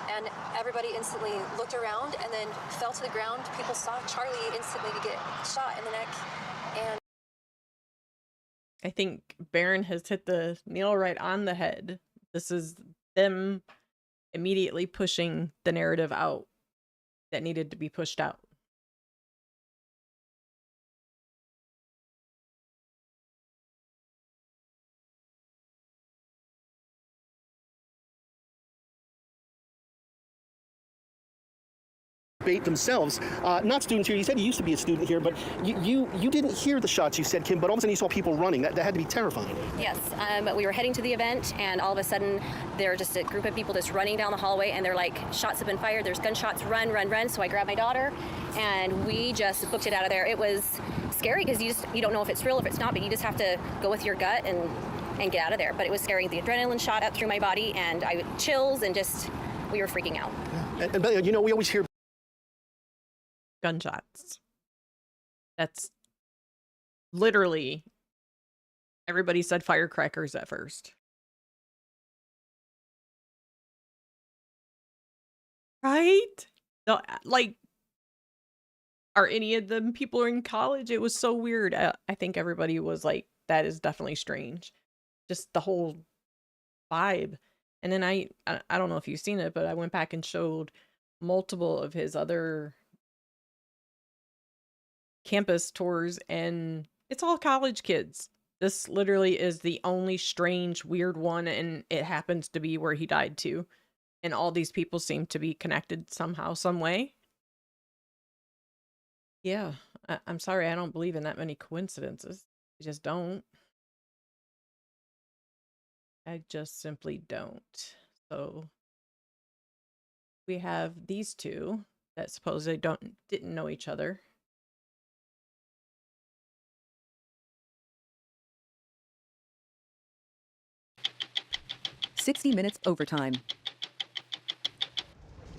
and everybody instantly looked around and then fell to the ground. People saw Charlie instantly get shot in the neck. And I think Baron has hit the nail right on the head. This is them immediately pushing the narrative out that needed to be pushed out. Themselves, not students here. You said you used to be a student here, but you didn't hear the shots, you said, Kim, but all of a sudden you saw people running. That had to be terrifying. Yes, we were heading to the event, and all of a sudden there were just a group of people just running down the hallway, and they're like, shots have been fired, there's gunshots, run, run, run. So I grabbed my daughter, and we just booked it out of there. It was scary because you don't know if it's real, if it's not, but you just have to go with your gut and get out of there. But it was scary. The adrenaline shot up through my body, and I chills, and just, we were freaking out. Yeah. And we always hear gunshots. That's literally Everybody said firecrackers at first. Right? No, like, are any of them people in college? It was so weird. I think everybody was like, that is definitely strange. Just the whole vibe. And then I don't know if you've seen it, but I went back and showed multiple of his other campus tours, and it's all college kids. This literally is the only strange, weird one, and it happens to be where he died too. And all these people seem to be connected somehow, some way. Yeah, I'm sorry, I don't believe in that many coincidences. I just don't. I just simply don't. So we have these two that supposedly didn't know each other. "60 Minutes overtime."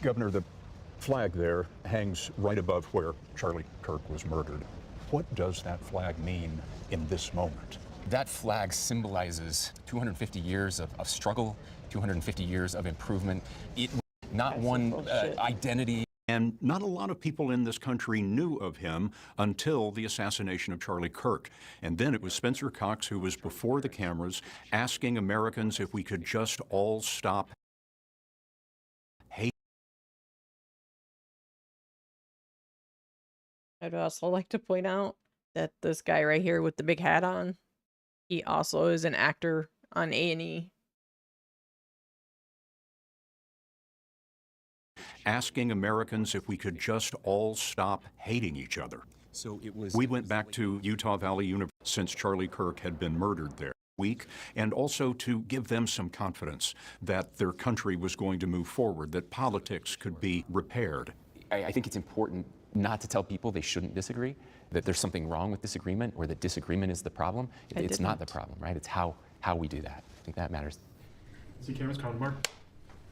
Governor, the flag there hangs right above where Charlie Kirk was murdered. What does that flag mean in this moment? That flag symbolizes 250 years of struggle, 250 years of improvement. Not one identity. And not a lot of people in this country knew of him until the assassination of Charlie Kirk. And then it was Spencer Cox who was before the cameras asking Americans if we could just all stop hate. I'd also like to point out that this guy right here with the big hat on, he also is an actor on A&E. Asking Americans if we could just all stop hating each other. So it was. We went back to Utah Valley University since Charlie Kirk had been murdered there week, and also to give them some confidence that their country was going to move forward, that politics could be repaired. I think it's important not to tell people they shouldn't disagree, that there's something wrong with disagreement, or that disagreement is the problem. It's not the problem, right? It's how we do that. I think that matters. See cameras, Mark.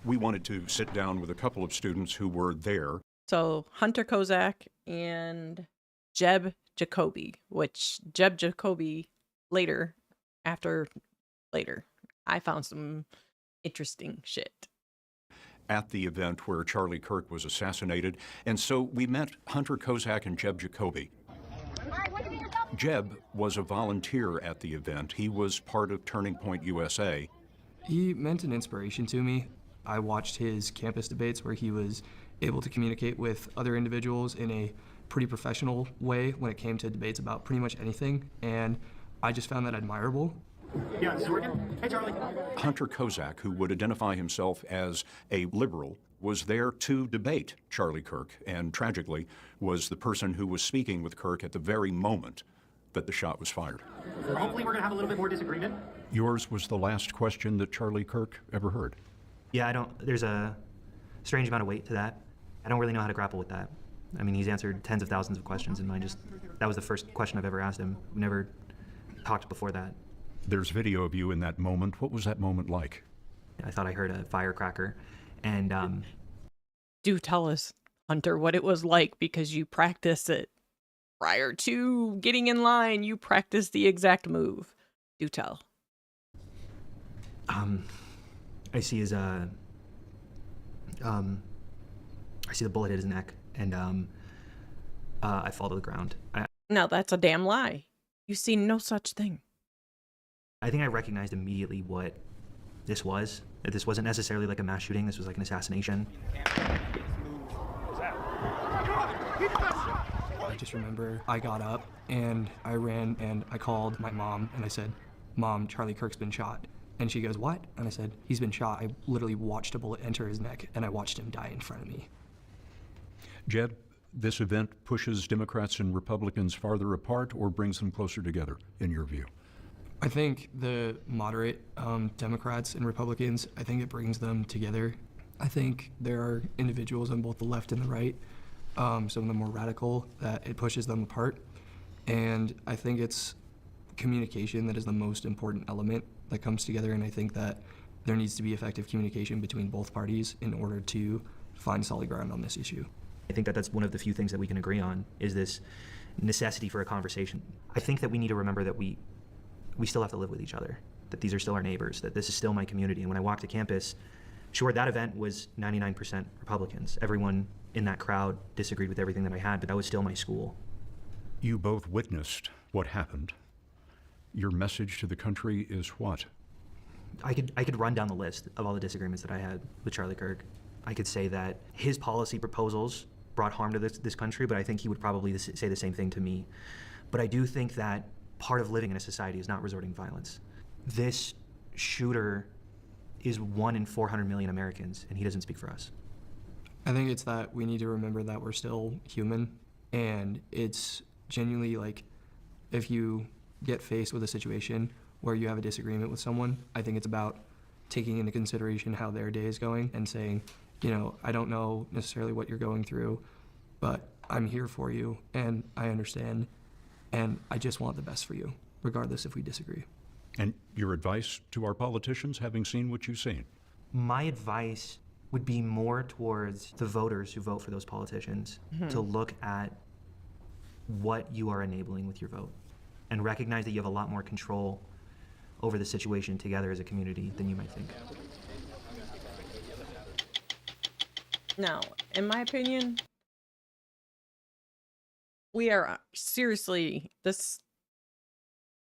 We wanted to sit down with a couple of students who were there. So Hunter Kozak and Jeb Jacobi, which Jeb Jacobi later, I found some interesting shit. At the event where Charlie Kirk was assassinated, and so we met Hunter Kozak and Jeb Jacobi. Jeb was a volunteer at the event. He was part of Turning Point USA. He meant an inspiration to me. I watched his campus debates where he was able to communicate with other individuals in a pretty professional way when it came to debates about pretty much anything, and I just found that admirable. Yeah, this is working. Hey, Charlie. Hunter Kozak, who would identify himself as a liberal, was there to debate Charlie Kirk, and tragically was the person who was speaking with Kirk at the very moment that the shot was fired. Hopefully we're going to have a little bit more disagreement. Yours was the last question that Charlie Kirk ever heard. Yeah, there's a strange amount of weight to that. I don't really know how to grapple with that. I mean, he's answered tens of thousands of questions, and that was the first question I've ever asked him. We've never talked before that. There's video of you in that moment. What was that moment like? I thought I heard a firecracker, and Do tell us, Hunter, what it was like, because you practiced it. Prior to getting in line, you practiced the exact move. Do tell. I see his I see the bullet hit his neck, and I fall to the ground. No, that's a damn lie. You see no such thing. I think I recognized immediately what this was. That this wasn't necessarily like a mass shooting. This was like an assassination. I just remember I got up and I ran and I called my mom and I said, "Mom, Charlie Kirk's been shot." And she goes, "What?" And I said, "He's been shot." I literally watched a bullet enter his neck and I watched him die in front of me. Jeb, this event pushes Democrats and Republicans farther apart or brings them closer together, in your view? I think the moderate Democrats and Republicans, I think it brings them together. I think there are individuals on both the left and the right, some of them more radical, that it pushes them apart. And I think it's communication that is the most important element that comes together, and I think that there needs to be effective communication between both parties in order to find solid ground on this issue. I think that that's one of the few things that we can agree on, is this necessity for a conversation. I think that we need to remember that we we still have to live with each other, that these are still our neighbors, that this is still my community. And when I walked to campus, sure, that event was 99% Republicans. Everyone in that crowd disagreed with everything that I had, but that was still my school. You both witnessed what happened. Your message to the country is what? I could run down the list of all the disagreements that I had with Charlie Kirk. I could say that his policy proposals brought harm to this country, but I think he would probably say the same thing to me. But I do think that part of living in a society is not resorting to violence. This shooter is 1 in 400 million Americans, and he doesn't speak for us. I think it's that we need to remember that we're still human, and it's genuinely like, if you get faced with a situation where you have a disagreement with someone, I think it's about taking into consideration how their day is going and saying, you know, I don't know necessarily what you're going through, but I'm here for you, and I understand, and I just want the best for you, regardless if we disagree. And your advice to our politicians, having seen what you've seen? My advice would be more towards the voters who vote for those politicians to look at what you are enabling with your vote and recognize that you have a lot more control over the situation together as a community than you might think. Now, in my opinion, we are seriously, this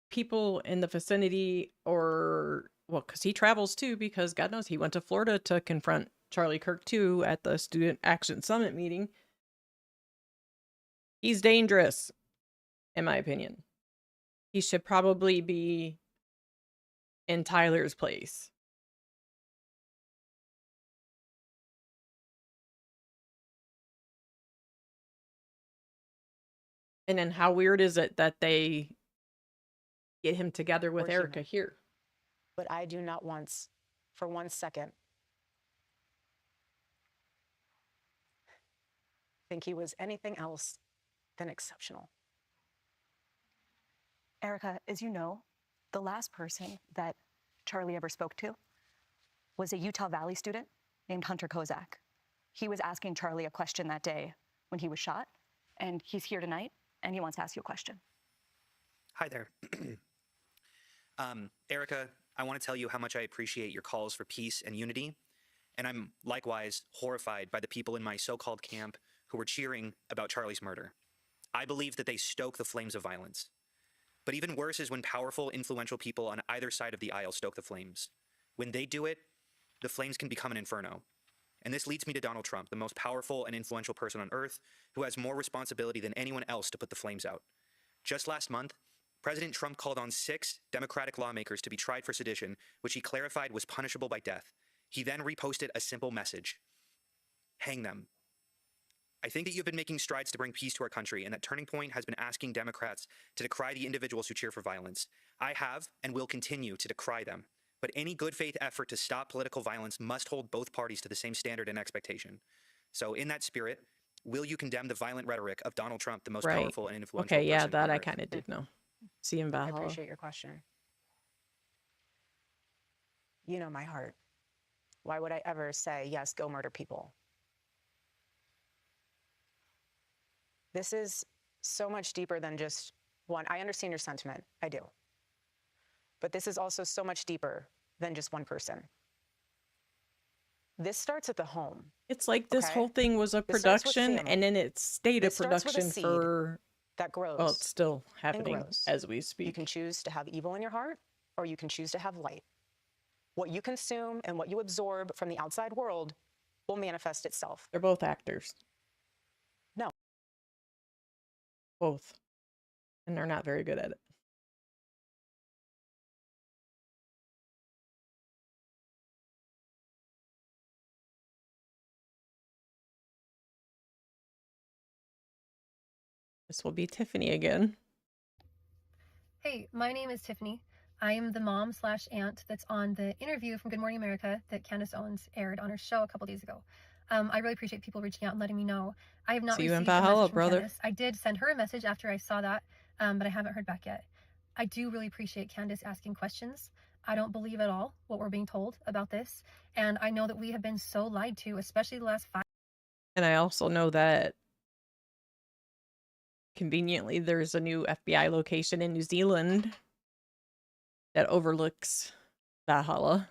people in the vicinity, or, well, because he travels too, because God knows he went to Florida to confront Charlie Kirk too at the Student Action Summit meeting. He's dangerous, in my opinion. He should probably be in Tyler's place. And then how weird is it that they get him together with Erica here? But I do not once, for 1 second, think he was anything else than exceptional. Erica, as you know, the last person that Charlie ever spoke to was a Utah Valley student named Hunter Kozak. He was asking Charlie a question that day when he was shot, and he's here tonight, and he wants to ask you a question. Hi there. Erica, I want to tell you how much I appreciate your calls for peace and unity, and I'm likewise horrified by the people in my so-called camp who were cheering about Charlie's murder. I believe that they stoke the flames of violence. But even worse is when powerful, influential people on either side of the aisle stoke the flames. When they do it, the flames can become an inferno. And this leads me to Donald Trump, the most powerful and influential person on earth, who has more responsibility than anyone else to put the flames out. Just last month, President Trump called on 6 Democratic lawmakers to be tried for sedition, which he clarified was punishable by death. He then reposted a simple message: hang them. I think that you've been making strides to bring peace to our country, and that Turning Point has been asking Democrats to decry the individuals who cheer for violence. I have and will continue to decry them. But any good faith effort to stop political violence must hold both parties to the same standard and expectation. So in that spirit, will you condemn the violent rhetoric of Donald Trump, the most powerful and influential Okay, yeah, person that on I earth? kind of did know. See him I Valhalla. appreciate your question. You know my heart. Why would I ever say, yes, go murder people? This is so much deeper than just one. I understand your sentiment. I do. But this is also so much deeper than just one person. This starts at the home. It's like this okay? whole thing was a This starts with production, family. and then it stayed a This starts with a production seed for, that grows. well, it's still and happening grows. as we speak. You can choose to have evil in your heart, or you can choose to have light. What you consume and what you absorb from the outside world will manifest itself. They're both actors. No. Both. And they're not very good at it. This will be Tiffany again. Hey, my name is Tiffany. I am the mom/aunt that's on the interview from Good Morning America that Candace Owens aired on her show a couple days ago. I really appreciate people reaching out and letting me know. I have not See you in received a message Valhalla, from brother. Candace. I did send her a message after I saw that, but I haven't heard back yet. I do really appreciate Candace asking questions. I don't believe at all what we're being told about this, and I know that we have been so lied to, especially the last 5. And I also know that conveniently there's a new FBI location in New Zealand that overlooks Valhalla.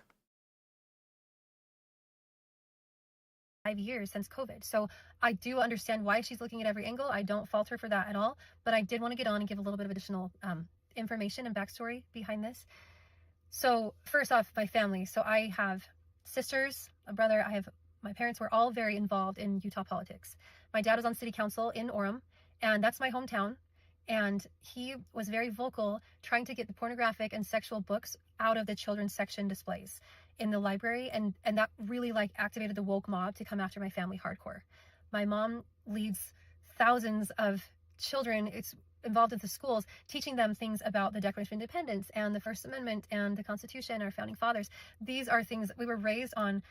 5 years since COVID. So I do understand why she's looking at every angle. I don't fault her for that at all, but I did want to get on and give a little bit of additional information and backstory behind this. So first off, my family. So I have sisters, a brother, my parents were all very involved in Utah politics. My dad was on city council in Orem, and that's my hometown. And he was very vocal trying to get the pornographic and sexual books out of the children's section displays in the library. And that really like activated the woke mob to come after my family hardcore. My mom leads thousands of children. It's involved with the schools, teaching them things about the Declaration of Independence and the First Amendment and the Constitution, our founding fathers. These are things that we were raised on,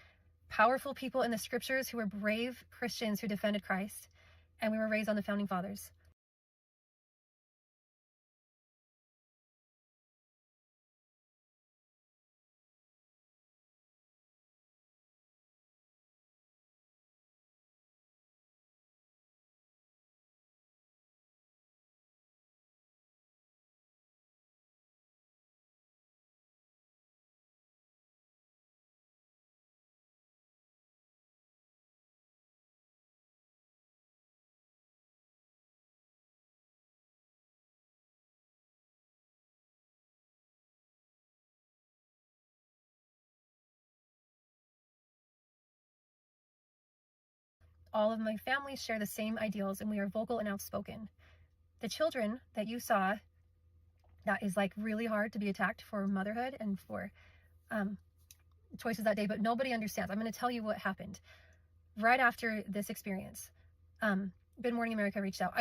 powerful people in the scriptures who were brave Christians who defended Christ. And we were raised on the founding fathers. All of my family share the same ideals, and we are vocal and outspoken. The children that you saw, that is like really hard to be attacked for motherhood and for choices that day, but nobody understands. I'm going to tell you what happened. Right after this experience, Good Morning America reached out.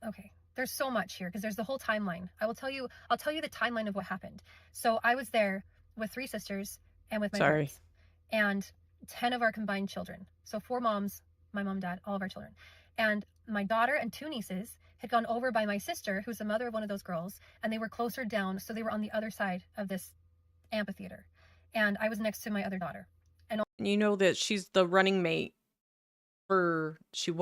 Okay, there's so much here because there's the whole timeline. I'll tell you the timeline of what happened. So I was there with 3 sisters and with my parents, and 10 of our combined children. So 4 moms, my mom, dad, all of our children. And my daughter and 2 nieces had gone over by my sister, who's the mother of one of those girls, and they were closer down, so they were on the other side of this amphitheater. And I was next to my other daughter. And you know that she's the running mate she's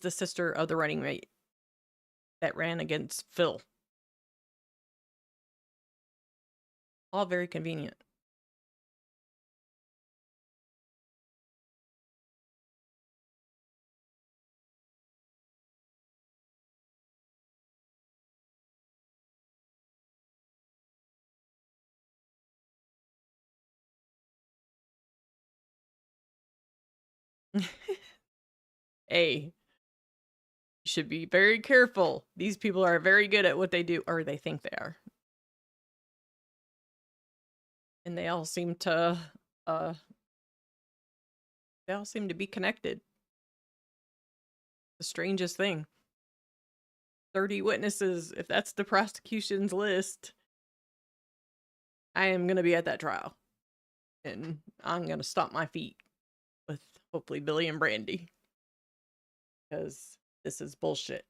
the sister of the running mate that ran against Phil. All very convenient. Hey, you should be very careful. These people are very good at what they do, or they think they are. And they all seem to be connected. The strangest thing. 30 witnesses, if that's the prosecution's list, I am going to be at that trial. And I'm going to stomp my feet with hopefully Billy and Brandy. Because this is bullshit.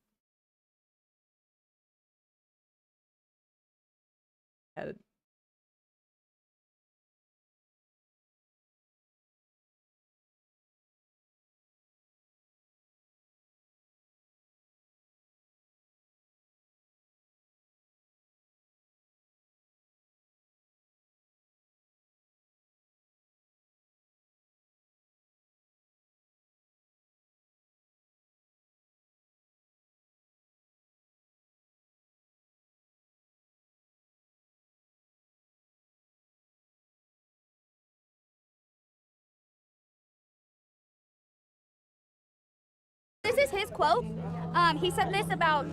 This is his quote. He said this about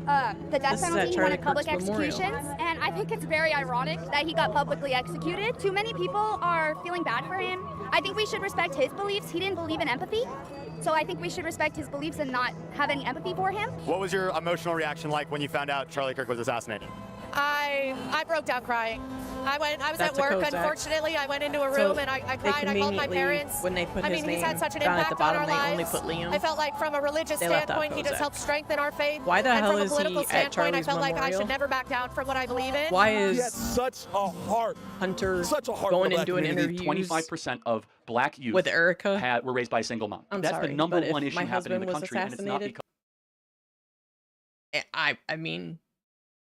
the death penalty. He wanted public executions, and I think it's very ironic that he got publicly executed. Too many people are feeling bad for him. I think we should respect his beliefs. He didn't believe in empathy, so I think we should respect his beliefs and not have any empathy for him. What was your emotional reaction like when you found out Charlie Kirk was assassinated? I broke down crying. I was at work, unfortunately. I went into a room and I cried. I called my parents. When they put his name he's had such an down impact at the bottom, on our they only lives. put Liam. I felt like from a religious They left out standpoint, he just Kozak. helped strengthen our faith. Why the and hell from a is he political at standpoint, I Charlie's felt like I memorial? should never back down from what I believe in. Why He had is such a heart, Hunter such a heart going for the and doing black community? interviews 25% of black youth with Erica? were raised by a single mom. I'm That's sorry, the number but if one issue my happening in the husband was country, and it's not assassinated, because I mean,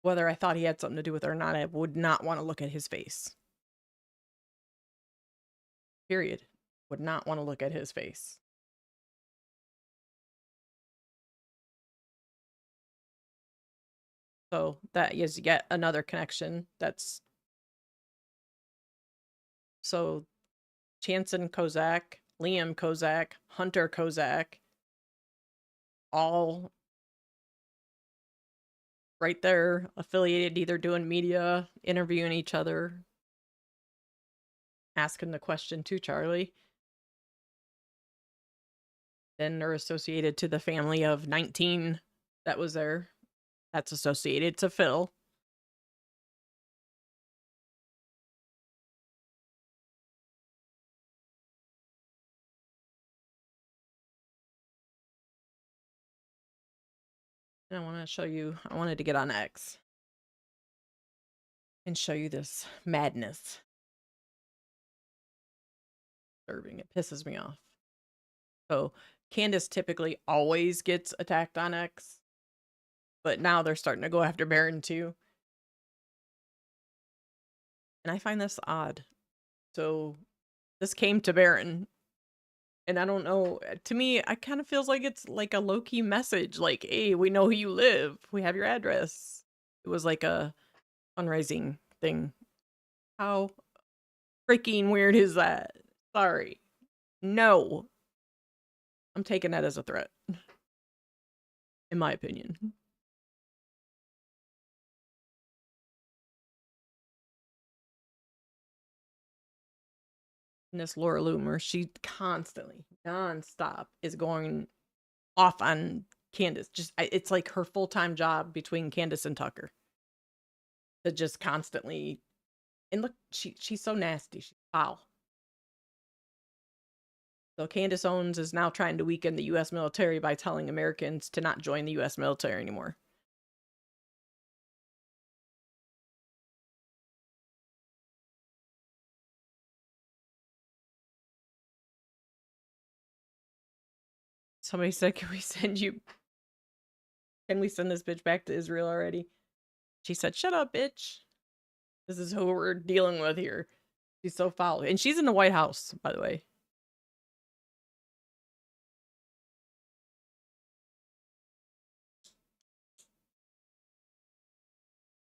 Whether I thought he had something to do with it or not, I would not want to look at his face. Period. Would not want to look at his face. So that is yet another connection. That's so Chanson Kozak, Liam Kozak, Hunter Kozak, all right there, affiliated, either doing media, interviewing each other, asking the question to Charlie. Then they're associated to the family of 19 that was there. That's associated to Phil. And I want to show you, I wanted to get on X and show you this madness. Disturbing. It pisses me off. So Candace typically always gets attacked on X, but now they're starting to go after Barron too. And I find this odd. So this came to Barron, and I don't know, to me, it kind of feels like it's like a low-key message, like, hey, we know who you live. We have your address. It was like a fundraising thing. How freaking weird is that? Sorry. No. I'm taking that as a threat. In my opinion. And this Laura Loomer, she constantly, nonstop, is going off on Candace. Just, it's like her full-time job between Candace and Tucker. To just constantly, and look, she's so nasty. She's foul. So Candace Owens is now trying to weaken the U.S. military by telling Americans to not join the U.S. military anymore. Somebody said, can we send this bitch back to Israel already? She said, shut up, bitch. This is who we're dealing with here. She's so foul. And she's in the White House, by the way.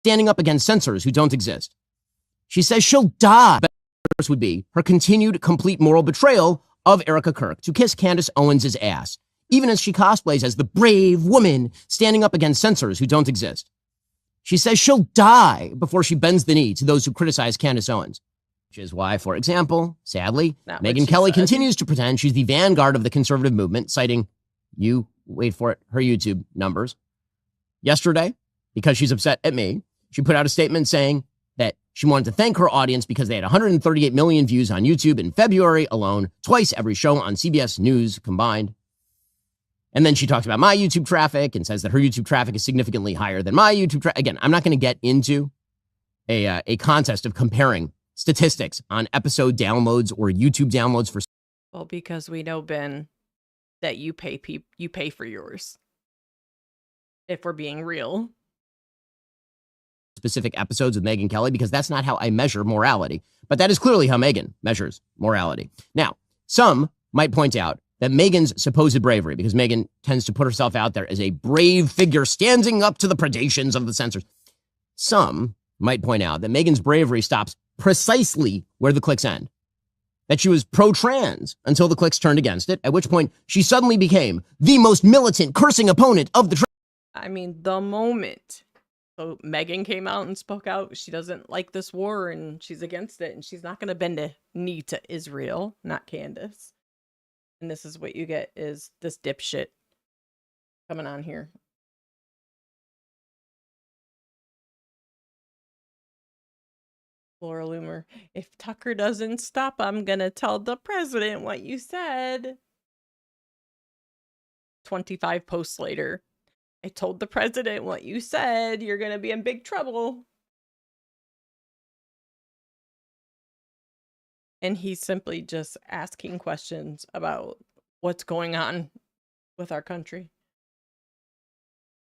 Standing up against censors who don't exist. She says she'll die. But would be her continued complete moral betrayal of Erica Kirk to kiss Candace Owens' ass, even as she cosplays as the brave woman standing up against censors who don't exist. She says she'll die before she bends the knee to those who criticize Candace Owens. Which is why, for example, sadly, Megyn Kelly continues to pretend she's the vanguard of the conservative movement, citing, wait for it, her YouTube numbers. Yesterday, because she's upset at me, she put out a statement saying that she wanted to thank her audience because they had 138 million views on YouTube in February alone, twice every show on CBS News combined. And then she talks about my YouTube traffic and says that her YouTube traffic is significantly higher than my YouTube traffic. Again, I'm not going to get into a contest of comparing statistics on episode downloads or YouTube downloads for. Well, because we know, Ben, that you pay for yours. If we're being real. Specific episodes of Megyn Kelly, because that's not how I measure morality. But that is clearly how Megyn measures morality. Now, some might point out that Megyn's supposed bravery, because Megyn tends to put herself out there as a brave figure standing up to the predations of the censors. Some might point out that Megyn's bravery stops precisely where the clicks end. That she was pro-trans until the clicks turned against it, at which point she suddenly became the most militant, cursing opponent of the I mean, the moment. So Megyn came out and spoke out. She doesn't like this war and she's against it. And she's not going to bend a knee to Israel, not Candace. And this is what you get is this dipshit coming on here. Laura Loomer, if Tucker doesn't stop, I'm going to tell the president what you said. 25 posts later. I told the president what you said. You're going to be in big trouble. And he's simply just asking questions about what's going on with our country.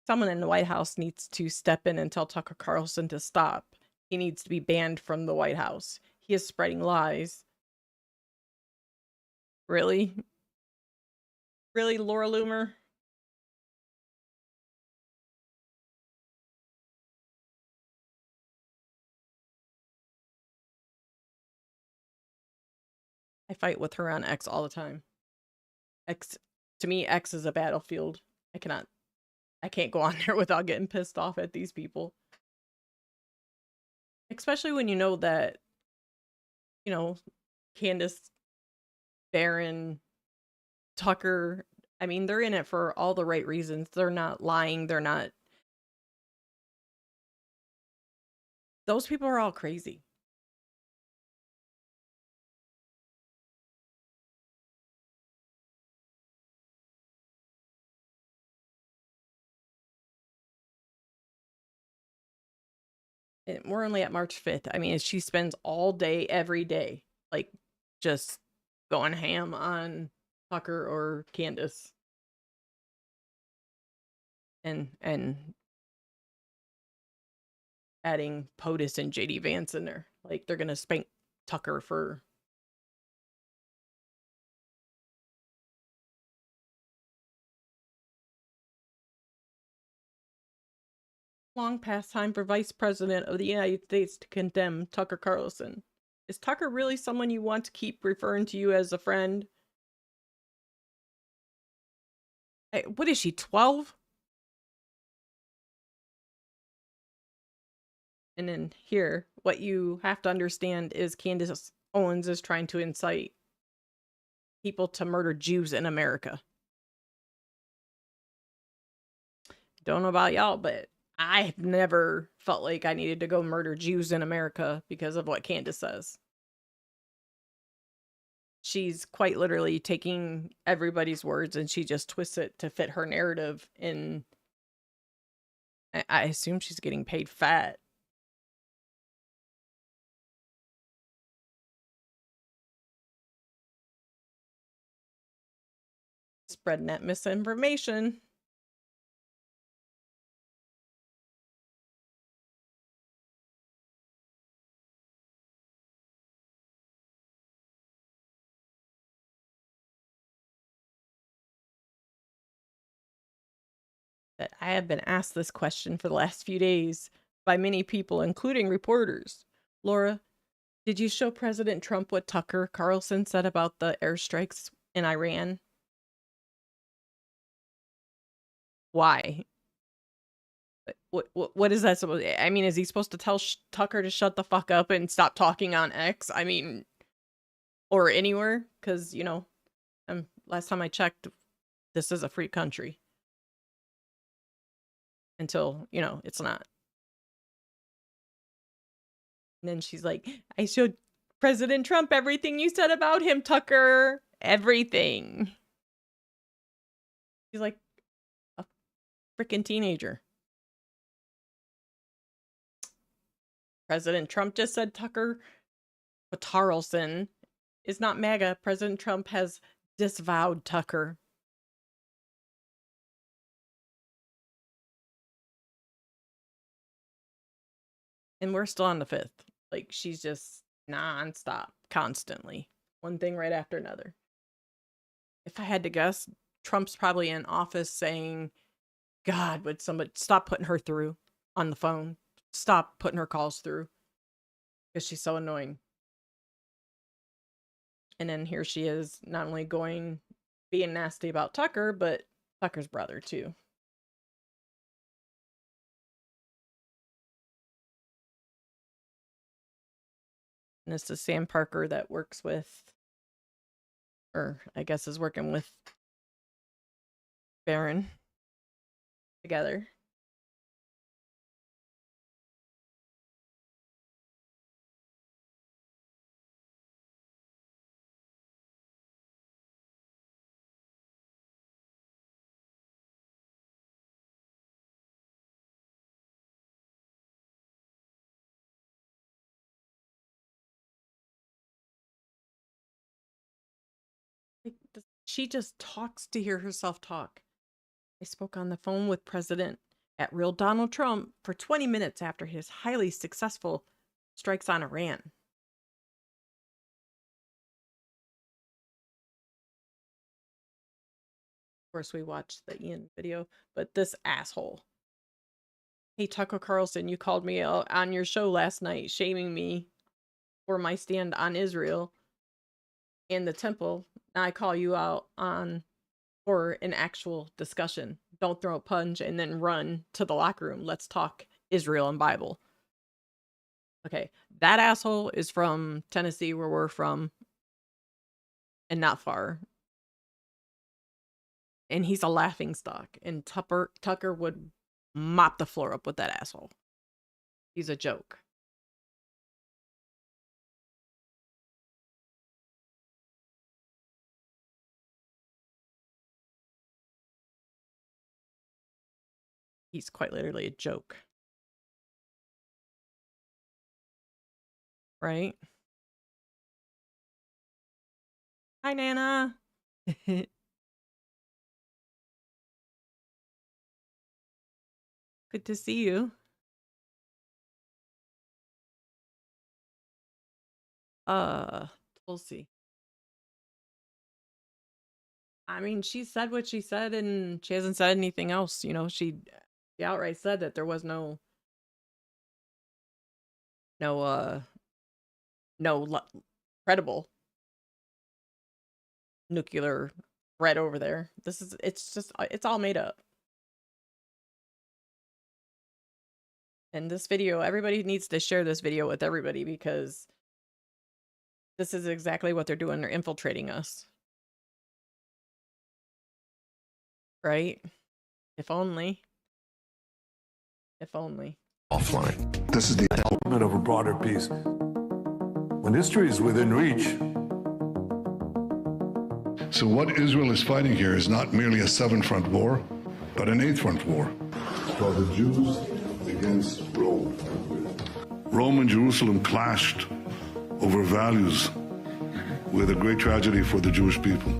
someone in the White House needs to step in and tell Tucker Carlson to stop. He needs to be banned from the White House. He is spreading lies. Really? Really, Laura Loomer? I fight with her on X all the time. X, to me, X is a battlefield. I can't go on there without getting pissed off at these people. Especially when you know that, you know, Candace, Barron, Tucker, I mean, they're in it for all the right reasons. They're not lying. They're not. Those people are all crazy. And we're only at March 5th. I mean, she spends all day, every day, like, just going ham on Tucker or Candace. And adding POTUS and JD Vance in there. Like, they're going to spank Tucker for... Long past time for Vice President of the United States to condemn Tucker Carlson. Is Tucker really someone you want to keep referring to you as a friend? Hey, what is she, 12? And then here, what you have to understand is Candace Owens is trying to incite people to murder Jews in America. Don't know about y'all, but I've never felt like I needed to go murder Jews in America because of what Candace says. She's quite literally taking everybody's words and she just twists it to fit her narrative. And I assume she's getting paid fat. Spreading that misinformation. That I have been asked this question for the last few days by many people, including reporters. Laura, did you show President Trump what Tucker Carlson said about the airstrikes in Iran? Why? What is that supposed to... I mean, is he supposed to tell Tucker to shut the fuck up and stop talking on X? I mean, or anywhere? Because, you know, last time I checked, this is a free country. Until, you know, it's not. And then she's like, I showed President Trump everything you said about him, Tucker. Everything. He's like a freaking teenager. President Trump just said Tucker Carlson is not MAGA. President Trump has disavowed Tucker. And we're still on the 5th. Like, she's just nonstop, constantly. One thing right after another. If I had to guess, Trump's probably in office saying, God, would somebody stop putting her through on the phone? Stop putting her calls through. Because she's so annoying. And then here she is, not only being nasty about Tucker, but Tucker's brother, too. And this is Sam Parker that works with, or I guess is working with Barron together. She just talks to hear herself talk. I spoke on the phone with President at real Donald Trump for 20 minutes after his highly successful strikes on Iran. Of course, we watched the Ian video, but this asshole. Hey, Tucker Carlson, you called me out on your show last night, shaming me for my stand on Israel and the temple. Now I call you out for an actual discussion. Don't throw a punch and then run to the locker room. Let's talk Israel and Bible. Okay, that asshole is from Tennessee, where we're from, and not far. And he's a laughingstock. And Tucker would mop the floor up with that asshole. He's a joke. He's quite literally a joke. Right? Hi, Nana. Good to see you. Tulsi. I mean, she said what she said, and she hasn't said anything else. You know, she outright said that there was no credible nuclear threat over there. It's all made up. And this video, everybody needs to share this video with everybody, because this is exactly what they're doing. They're infiltrating us. Right? If only. If only. Offline. This is the element of a broader piece. When history is within reach. So what Israel is fighting here is not merely a seven-front war, but an eight-front war. For the Jews against Rome. Rome and Jerusalem clashed over values, with a great tragedy for the Jewish people.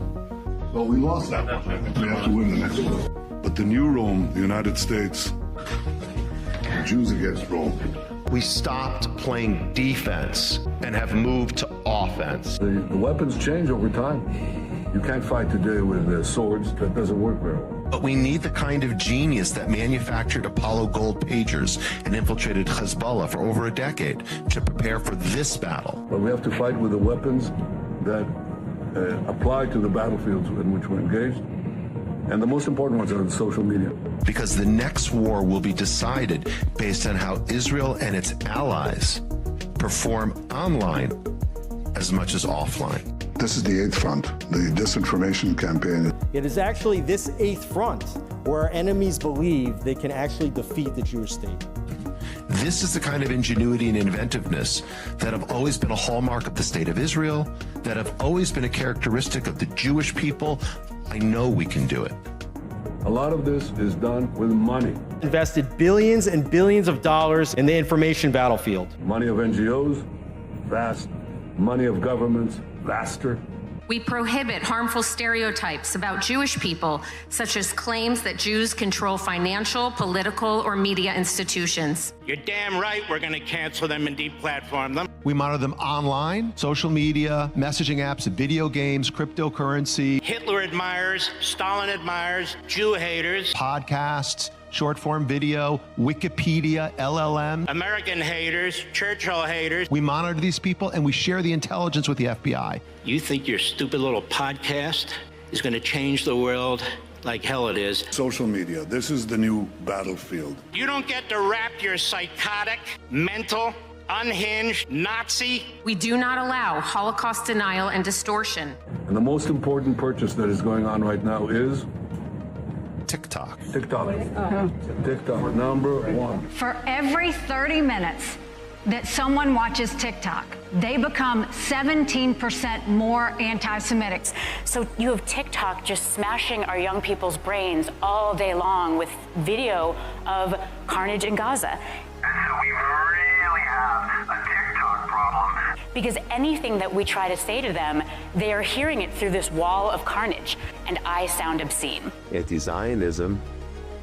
Well, we lost that one. We have to win the next one. But the new Rome, the United States, the Jews against Rome. We stopped playing defense and have moved to offense. The weapons change over time. You can't fight today with swords. That doesn't work very well. But we need the kind of genius that manufactured Apollo gold pagers and infiltrated Hezbollah for over a decade to prepare for this battle. But we have to fight with the weapons that apply to the battlefields in which we're engaged. And the most important ones are the social media. Because the next war will be decided based on how Israel and its allies perform online as much as offline. This is the eighth front, the disinformation campaign. It is actually this eighth front where our enemies believe they can actually defeat the Jewish state. This is the kind of ingenuity and inventiveness that have always been a hallmark of the state of Israel, that have always been a characteristic of the Jewish people. I know we can do it. A lot of this is done with money. Invested billions and billions of dollars in the information battlefield. Money of NGOs, vast. Money of governments, vaster. We prohibit harmful stereotypes about Jewish people, such as claims that Jews control financial, political, or media institutions. You're damn right we're going to cancel them and deplatform them. We monitor them online, social media, messaging apps, video games, cryptocurrency. Hitler admirers, Stalin admirers, Jew haters. Podcasts, short form video, Wikipedia, LLM. American haters, Churchill haters. We monitor these people and we share the intelligence with the FBI. You think your stupid little podcast is going to change the world like hell it is? Social media, this is the new battlefield. You don't get to wrap your psychotic, mental, unhinged Nazi. We do not allow Holocaust denial and distortion. And the most important purchase that is going on right now is TikTok. TikTok. TikTok, number one. For every 30 minutes that someone watches TikTok, they become 17% more anti-Semitic. So you have TikTok just smashing our young people's brains all day long with video of carnage in Gaza. We really have a TikTok problem. Because anything that we try to say to them, they are hearing it through this wall of carnage, and I sound obscene. Anti-Zionism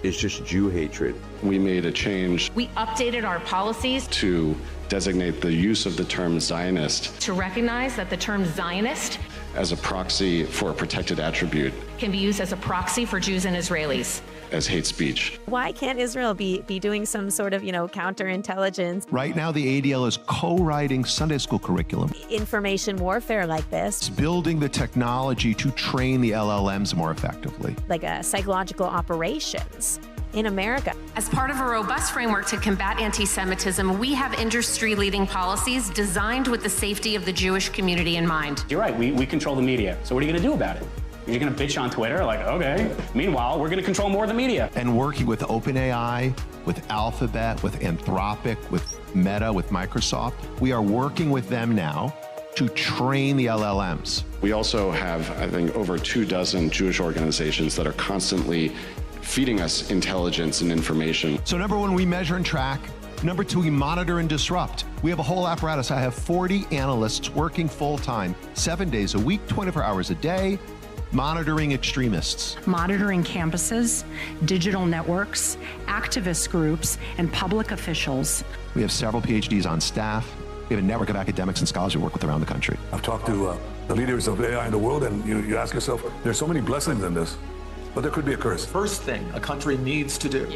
is just Jew hatred. We made a change. We updated our policies to designate the use of the term Zionist to recognize that the term Zionist as a proxy for a protected attribute can be used as a proxy for Jews and Israelis as hate speech. Why can't Israel be doing some sort of, counterintelligence? Right now, the ADL is co-writing Sunday school curriculum. Information warfare like this. It's building the technology to train the LLMs more effectively. Like psychological operations in America. As part of a robust framework to combat anti-Semitism, we have industry-leading policies designed with the safety of the Jewish community in mind. You're right, we control the media. So what are you gonna do about it? You're gonna bitch on Twitter, like, okay. Meanwhile, we're gonna control more of the media. And working with OpenAI, with Alphabet, with Anthropic, with Meta, with Microsoft, we are working with them now to train the LLMs. We also have, I think, over 24 Jewish organizations that are constantly feeding us intelligence and information. So number one, we measure and track. Number two, we monitor and disrupt. We have a whole apparatus. I have 40 analysts working full-time, 7 days a week, 24 hours a day, monitoring extremists. Monitoring campuses, digital networks, activist groups, and public officials. We have several PhDs on staff. We have a network of academics and scholars we work with around the country. I've talked to the leaders of AI in the world, and you ask yourself, there's so many blessings in this, but there could be a curse. First thing a country needs to do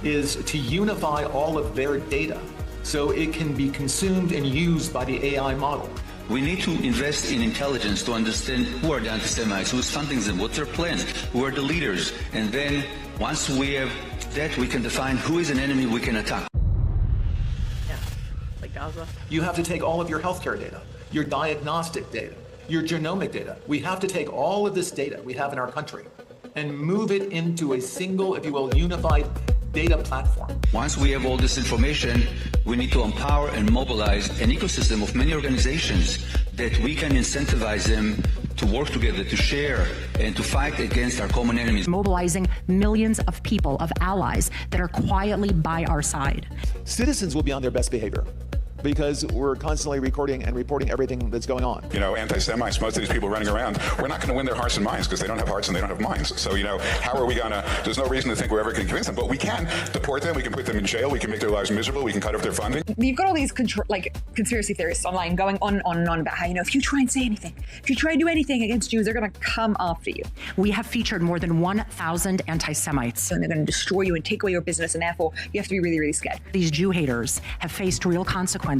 is to unify all of their data so it can be consumed and used by the AI model. We need to invest in intelligence to understand who are the anti-Semites, who's funding them, what's their plans, who are the leaders. And then once we have that, we can define who is an enemy we can attack. Yeah, like Gaza. You have to take all of your healthcare data, your diagnostic data, your genomic data. We have to take all of this data we have in our country and move it into a single, if you will, unified data platform. Once we have all this information, we need to empower and mobilize an ecosystem of many organizations that we can incentivize them to work together, to share, and to fight against our common enemies. Mobilizing millions of people, of allies that are quietly by our side. Citizens will be on their best behavior, because we're constantly recording and reporting everything that's going on. Anti-Semites, most of these people running around, we're not going to win their hearts and minds because they don't have hearts and they don't have minds. So, how are we going to, there's no reason to think we're ever going to convince them, but we can deport them, we can put them in jail, we can make their lives miserable, we can cut off their funding. You've got all these conspiracy theorists online going on and on about how, if you try and say anything, if you try and do anything against Jews, they're going to come after you. We have featured more than 1,000 anti-Semites. And they're going to destroy you and take away your business, and therefore you have to be really, really scared. These Jew haters have faced real consequences,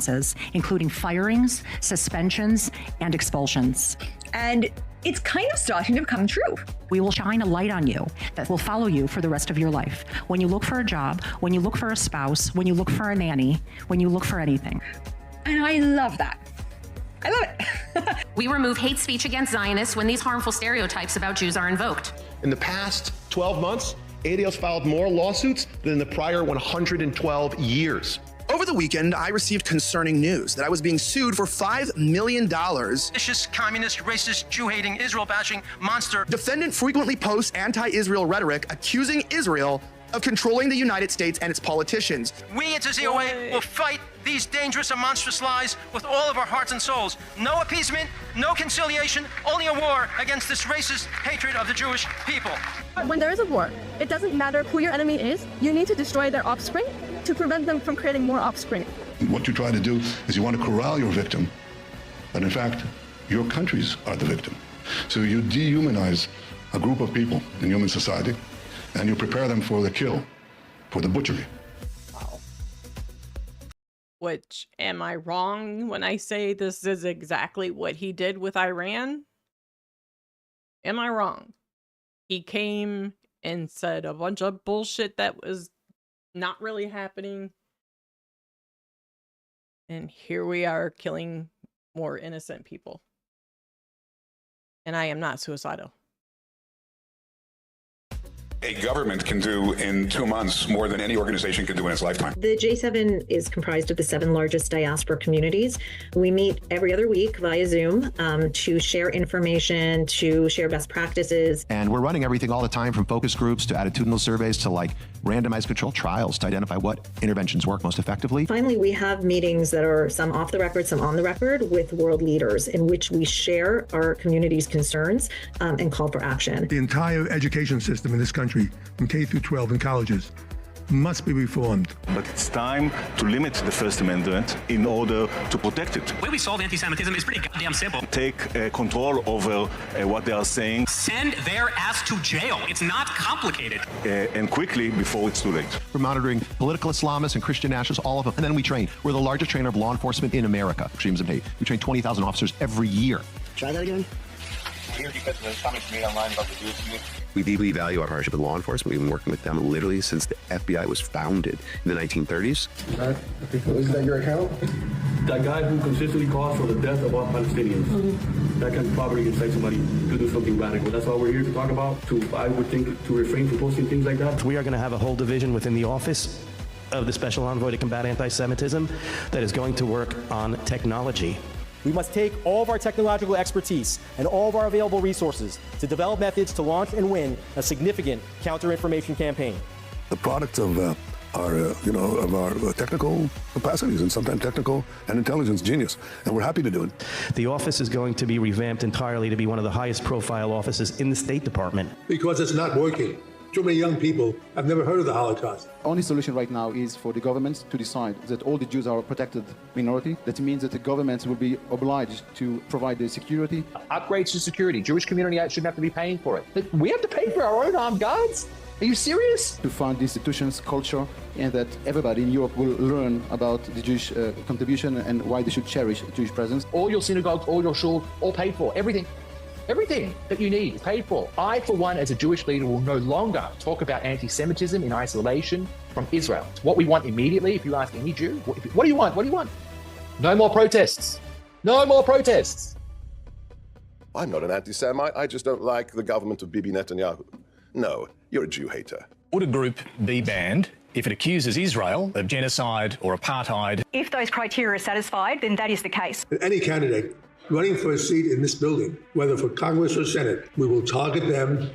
including firings, suspensions, and expulsions. And it's kind of starting to become true. We will shine a light on you that will follow you for the rest of your life. When you look for a job, when you look for a spouse, when you look for a nanny, when you look for anything. And I love that. I love it. We remove hate speech against Zionists when these harmful stereotypes about Jews are invoked. In the past 12 months, ADL's filed more lawsuits than in the prior 112 years. Over the weekend, I received concerning news that I was being sued for $5 million. Vicious, communist, racist, Jew-hating, Israel-bashing monster. Defendant frequently posts anti-Israel rhetoric accusing Israel of controlling the United States and its politicians. We at the ZOA will fight these dangerous and monstrous lies with all of our hearts and souls. No appeasement, no conciliation, only a war against this racist hatred of the Jewish people. When there is a war, it doesn't matter who your enemy is. You need to destroy their offspring to prevent them from creating more offspring. What you try to do is you want to corral your victim, but in fact, your countries are the victim. So you dehumanize a group of people in human society, and you prepare them for the kill, for the butchery. Which, am I wrong when I say this is exactly what he did with Iran? Am I wrong? He came and said a bunch of bullshit that was not really happening. And here we are killing more innocent people. And I am not suicidal. A government can do in 2 months more than any organization can do in its lifetime. The J7 is comprised of the 7 largest diaspora communities. We meet every other week via Zoom to share information, to share best practices. And we're running everything all the time, from focus groups to attitudinal surveys to randomized controlled trials to identify what interventions work most effectively. Finally, we have meetings that are some off the record, some on the record with world leaders, in which we share our community's concerns and call for action. The entire education system in this country country, from K through 12 in colleges, must be reformed. But it's time to limit the First Amendment in order to protect it. The way we solve anti-Semitism is pretty goddamn simple. Take control over what they are saying. Send their ass to jail. It's not complicated. And quickly before it's too late. We're monitoring political Islamists and Christian nationalists, all of them. And then we train. We're the largest trainer of law enforcement in America, extremism hate. We train 20,000 officers every year. Try that again. We deeply value our partnership with law enforcement. We've been working with them literally since the FBI was founded in the 1930s. Is that your account? That guy who consistently calls for the death of all Palestinians, that can probably incite somebody to do something radical. That's all we're here to talk about, I would think, to refrain from posting things like that. We are going to have a whole division within the office of the Special Envoy to combat anti-Semitism that is going to work on technology. We must take all of our technological expertise and all of our available resources to develop methods to launch and win a significant counter-information campaign. The product of our technical capacities and sometimes technical and intelligence genius, and we're happy to do it. The office is going to be revamped entirely to be one of the highest profile offices in the State Department. Because it's not working. Too many young people have never heard of the Holocaust. Only solution right now is for the governments to decide that all the Jews are a protected minority. That means that the governments will be obliged to provide the security. Upgrades to security. Jewish community shouldn't have to be paying for it. We have to pay for our own armed guards? Are you serious? To fund the institutions, culture, and that everybody in Europe will learn about the Jewish contribution and why they should cherish Jewish presence. All your synagogues, all your shul, all paid for. Everything. Everything that you need is paid for. I, for one, as a Jewish leader, will no longer talk about anti-Semitism in isolation from Israel. It's what we want immediately. If you ask any Jew, what do you want? What do you want? No more protests. No more protests. I'm not an anti-Semite. I just don't like the government of Bibi Netanyahu. No, you're a Jew hater. Would a group be banned if it accuses Israel of genocide or apartheid? If those criteria are satisfied, then that is the case. Any candidate running for a seat in this building, whether for Congress or Senate, we will target them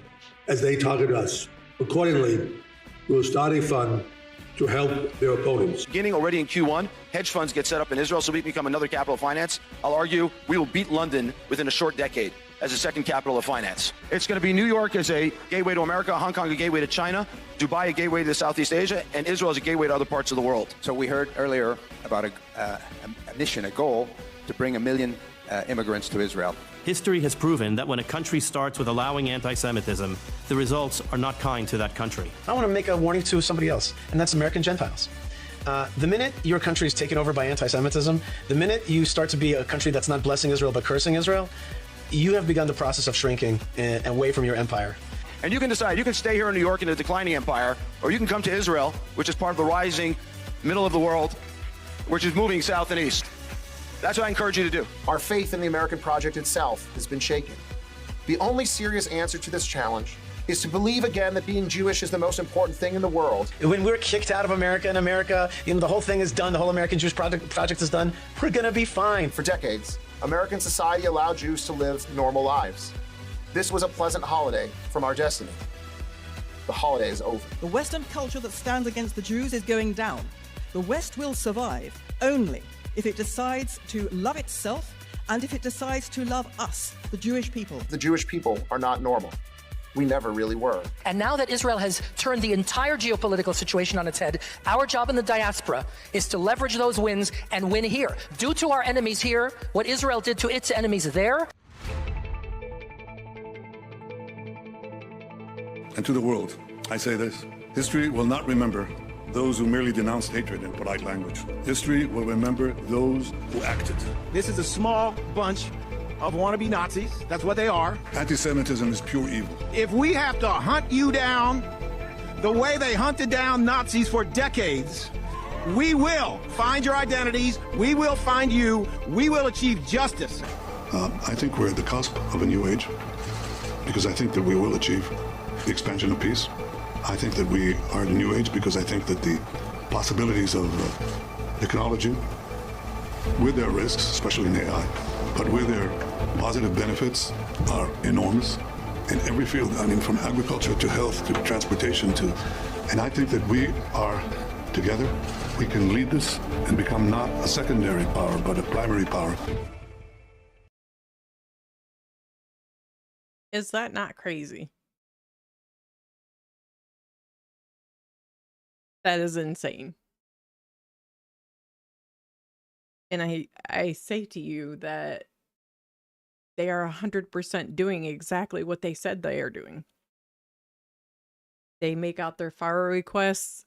as they target us. Accordingly, we will start a fund to help their opponents. Beginning already in Q1, hedge funds get set up in Israel so we can become another capital of finance. I'll argue we will beat London within a short decade as a second capital of finance. It's going to be New York as a gateway to America, Hong Kong a gateway to China, Dubai a gateway to Southeast Asia, and Israel as a gateway to other parts of the world. So we heard earlier about a mission, a goal to bring 1 million immigrants to Israel. History has proven that when a country starts with allowing anti-Semitism, the results are not kind to that country. I want to make a warning to somebody else, and that's American Gentiles. The minute your country is taken over by anti-Semitism, the minute you start to be a country that's not blessing Israel but cursing Israel, you have begun the process of shrinking away from your empire. And you can decide, you can stay here in New York in a declining empire, or you can come to Israel, which is part of the rising middle of the world, which is moving south and east. That's what I encourage you to do. Our faith in the American project itself has been shaken. The only serious answer to this challenge is to believe again that being Jewish is the most important thing in the world. When we're kicked out of America and America, the whole thing is done, the whole American Jewish project is done, we're gonna be fine. For decades, American society allowed Jews to live normal lives. This was a pleasant holiday from our destiny. The holiday is over. The Western culture that stands against the Jews is going down. The West will survive only if it decides to love itself and if it decides to love us, the Jewish people. The Jewish people are not normal. We never really were. And now that Israel has turned the entire geopolitical situation on its head, our job in the diaspora is to leverage those wins and win here. Do to our enemies here what Israel did to its enemies there. And to the world, I say this: history will not remember those who merely denounced hatred in polite language. History will remember those who acted. This is a small bunch of wannabe Nazis. That's what they are. Anti-Semitism is pure evil. If we have to hunt you down the way they hunted down Nazis for decades, we will find your identities, we will find you, we will achieve justice. I think we're at the cusp of a new age, because I think that we will achieve the expansion of peace. I think that we are in a new age because I think that the possibilities of technology, with their risks, especially in AI, but with their positive benefits, are enormous in every field. I mean, from agriculture to health to transportation and I think that we are together. We can lead this and become not a secondary power, but a primary power. Is that not crazy? That is insane. And I say to you that they are 100% doing exactly what they said they are doing. They make out their FARA requests.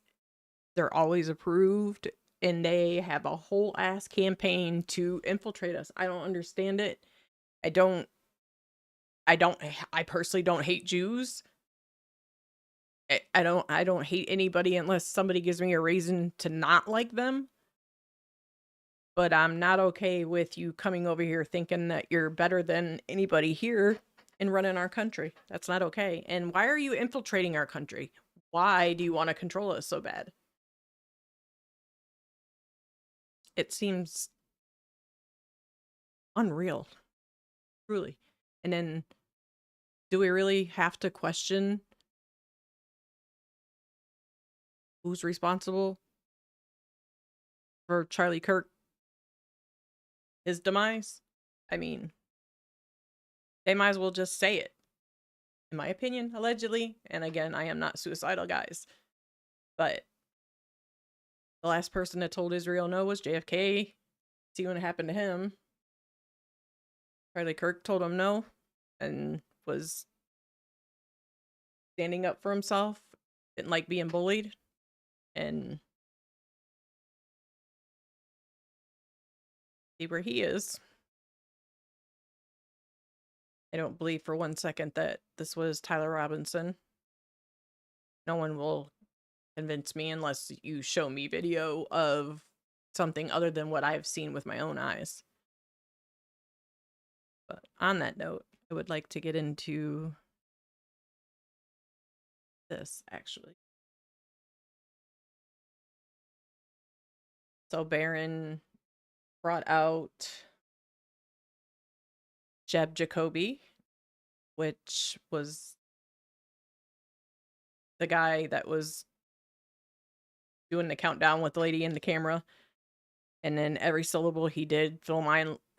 They're always approved. And they have a whole ass campaign to infiltrate us. I don't understand it. I personally don't hate Jews. I don't hate anybody unless somebody gives me a reason to not like them. But I'm not okay with you coming over here thinking that you're better than anybody here and running our country. That's not okay. And why are you infiltrating our country? Why do you want to control us so bad? It seems unreal, truly. And then, do we really have to question who's responsible for Charlie Kirk, his demise? I mean, they might as well just say it. In my opinion, allegedly. And again, I am not suicidal, guys. But the last person that told Israel no was JFK. See what happened to him. Charlie Kirk told him no and was standing up for himself. Didn't like being bullied. And see where he is. I don't believe for 1 second that this was Tyler Robinson. No one will convince me unless you show me video of something other than what I've seen with my own eyes. But on that note, I would like to get into this, actually. So Barron brought out Jeb Jacobi, which was the guy that was doing the countdown with the lady in the camera. And then every syllable he did, Phil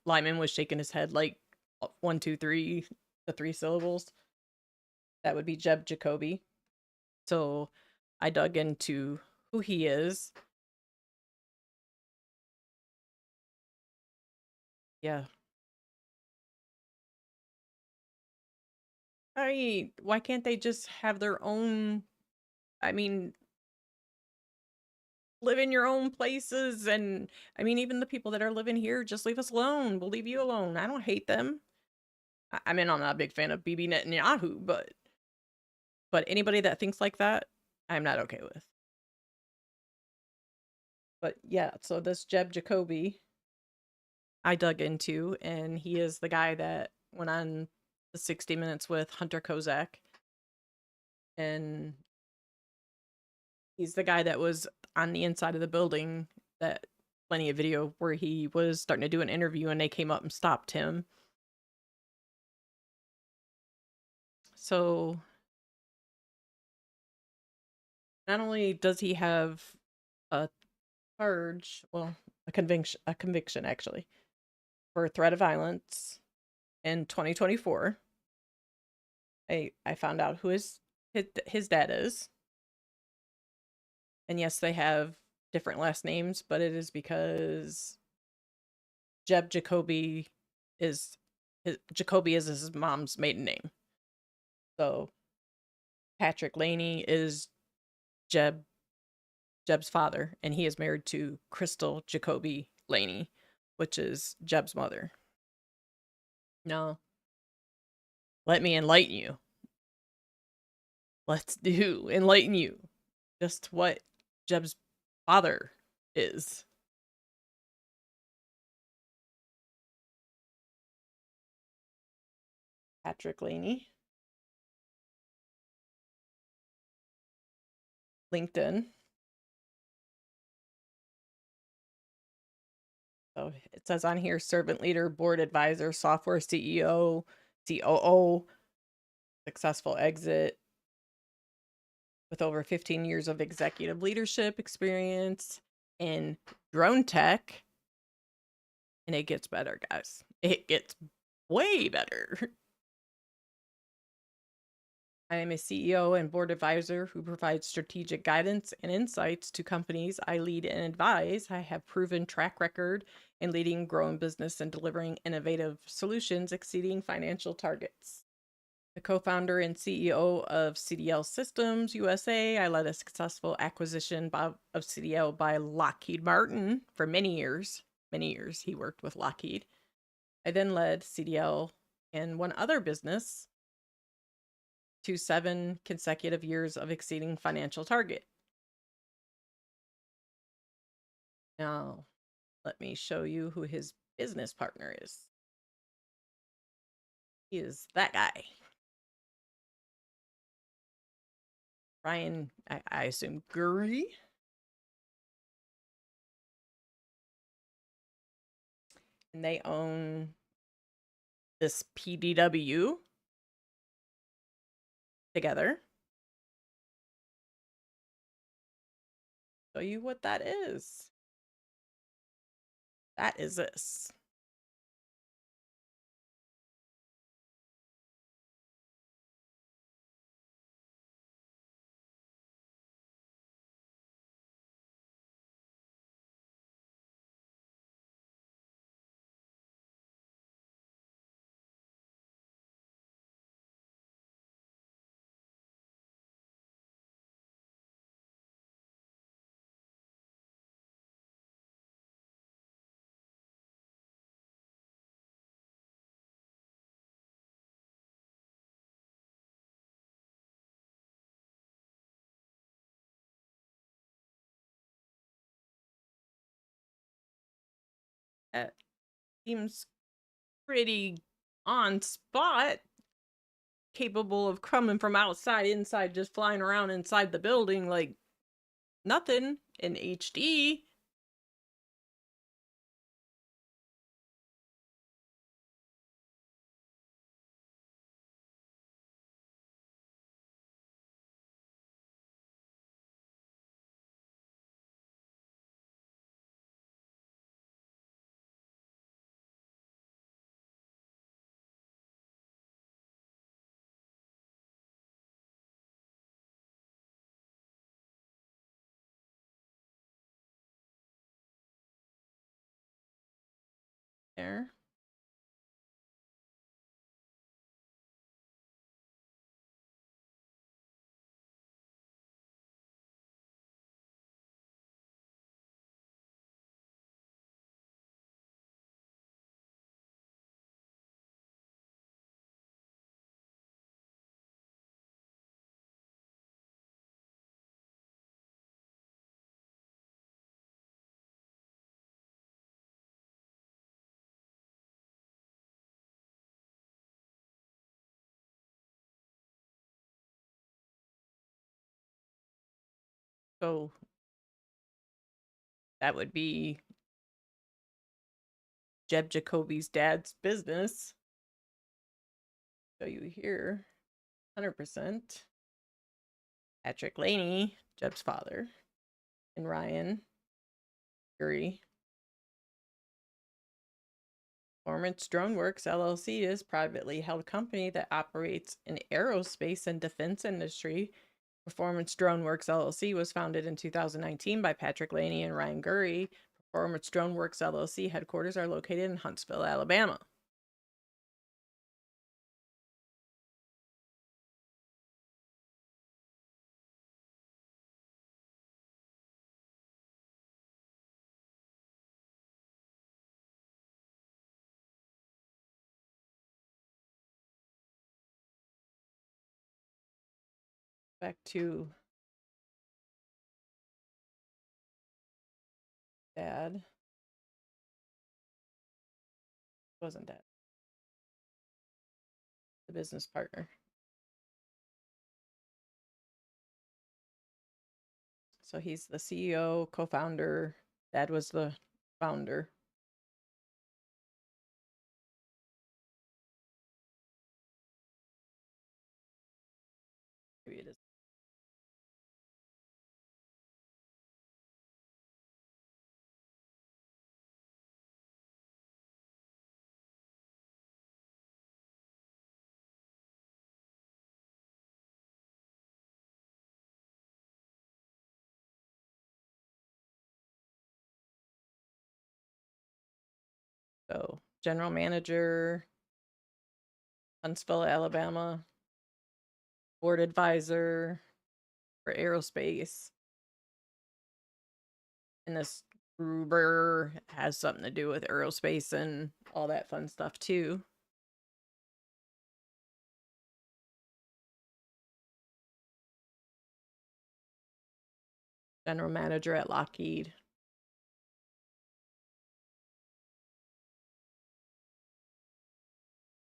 Lyman was shaking his head like 1, 2, 3, the 3 syllables. That would be Jeb Jacobi. So I dug into who he is. Yeah. Why can't they just have their own, live in your own places? And even the people that are living here, just leave us alone. We'll leave you alone. I don't hate them. I'm not a big fan of Bibi Netanyahu, but anybody that thinks like that, I'm not okay with. But yeah, so this Jeb Jacobi, I dug into, and he is the guy that went on the 60 Minutes with Hunter Kozak. And he's the guy that was on the inside of the building, that plenty of video where he was starting to do an interview and they came up and stopped him. So not only does he have a charge, well, a conviction actually, for threat of violence in 2024. I found out who his dad is. And yes, they have different last names, but it is because Jeb Jacobi is his mom's maiden name. So Patrick Laney is Jeb's father, and he is married to Crystal Jacobi Laney, which is Jeb's mother. Now, let me enlighten you. Let's enlighten you just what Jeb's father is. Patrick Laney. LinkedIn. So it says on here, servant leader, board advisor, software CEO, COO, successful exit with over 15 years of executive leadership experience in drone tech. And it gets better, guys. It gets way better. I am a CEO and board advisor who provides strategic guidance and insights to companies I lead and advise. I have proven track record in leading growing business and delivering innovative solutions exceeding financial targets. The co-founder and CEO of CDL Systems USA, I led a successful acquisition of CDL by Lockheed Martin for many years. Many years he worked with Lockheed. I then led CDL and one other business to 7 consecutive years of exceeding financial target. Now, let me show you who his business partner is. He is that guy. Ryan, I assume Gury. And they own this PDW together. Show you what that is. That is this. That seems pretty on spot, capable of coming from outside, inside, just flying around inside the building like nothing in HD. There. So that would be Jeb Jacobi's dad's business. Show you here, 100%. Patrick Laney, Jeb's father, and Ryan Gury. Performance DroneWorks LLC is a privately held company that operates in aerospace and defense industry. Performance DroneWorks LLC was founded in 2019 by Patrick Laney and Ryan Gury. Performance DroneWorks LLC headquarters are located in Huntsville, Alabama. Back to dad. Wasn't dad. The business partner. So he's the CEO, co-founder. Dad was the founder. Maybe it is. So, general manager, Huntsville, Alabama, board advisor for aerospace. And this Gruber has something to do with aerospace and all that fun stuff too. General manager at Lockheed.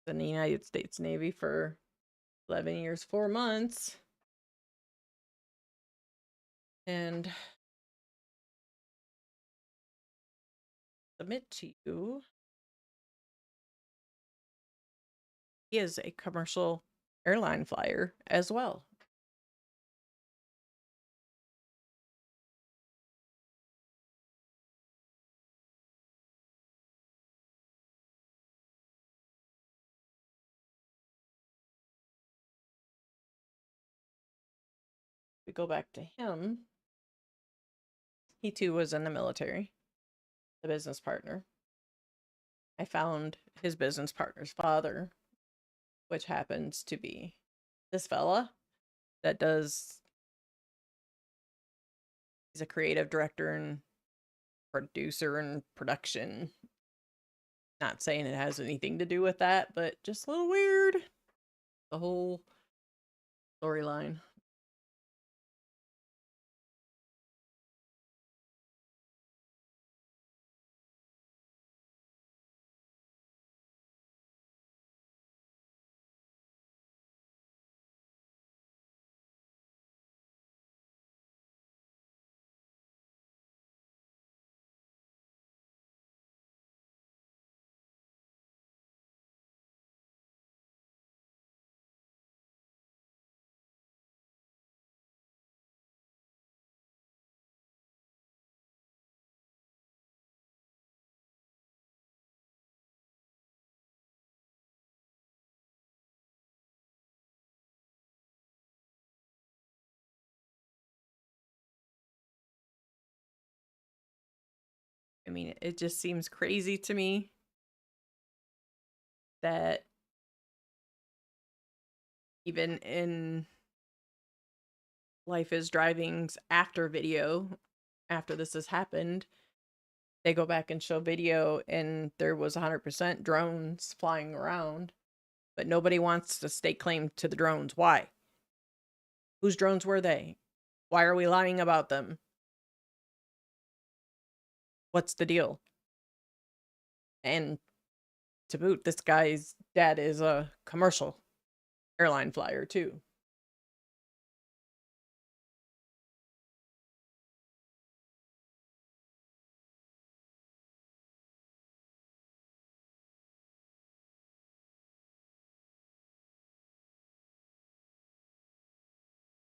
In the United States Navy for 11 years, 4 months. And submit to you. He is a commercial airline flyer as well. We go back to him. He too was in the military, the business partner. I found his business partner's father, which happens to be this fella that he's a creative director and producer and production. Not saying it has anything to do with that, but just a little weird. The whole storyline. I mean, it just seems crazy to me that even in Life is Driving's after video, after this has happened, they go back and show video and there was 100% drones flying around, but nobody wants to stake claim to the drones. Why? Whose drones were they? Why are we lying about them? What's the deal? And to boot, this guy's dad is a commercial airline flyer too.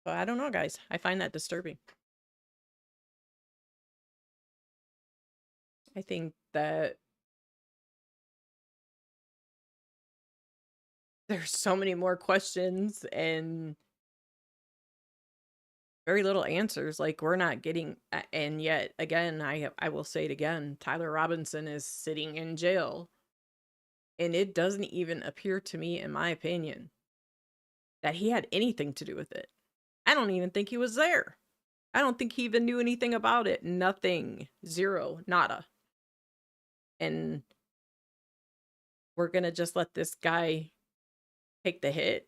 So I don't know, guys. I find that disturbing. I think that there's so many more questions and very little answers. Like, we're not getting, and yet again, I will say it again, Tyler Robinson is sitting in jail, and it doesn't even appear to me, in my opinion, that he had anything to do with it. I don't even think he was there. I don't think he even knew anything about it. Nothing. Zero. Nada. And we're gonna just let this guy take the hit.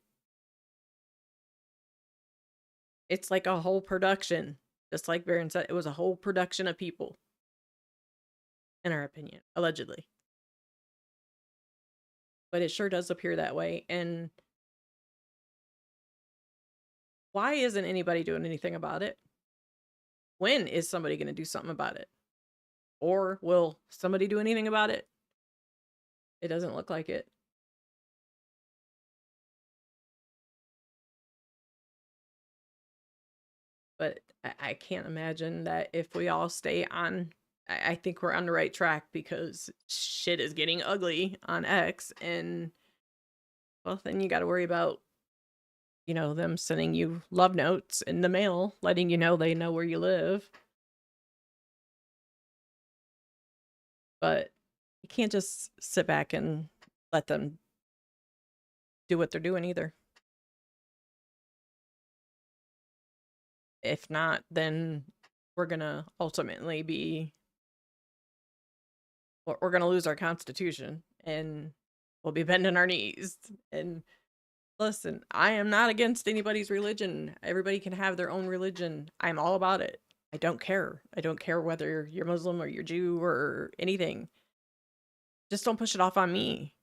It's like a whole production. Just like Baron said, it was a whole production of people. In our opinion, allegedly. But it sure does appear that way. And why isn't anybody doing anything about it? When is somebody going to do something about it? Or will somebody do anything about it? It doesn't look like it. But I can't imagine that if we all stay on, I think we're on the right track, because shit is getting ugly on X. And, well, then you got to worry about, you know, them sending you love notes in the mail, letting you know they know where you live. But You can't just sit back and let them do what they're doing either. If not, then we're gonna ultimately be, we're gonna lose our Constitution and we'll be bending our knees. And listen, I am not against anybody's religion. Everybody can have their own religion. I'm all about it. I don't care. I don't care whether you're Muslim or you're Jew or anything. Just don't push it off on me.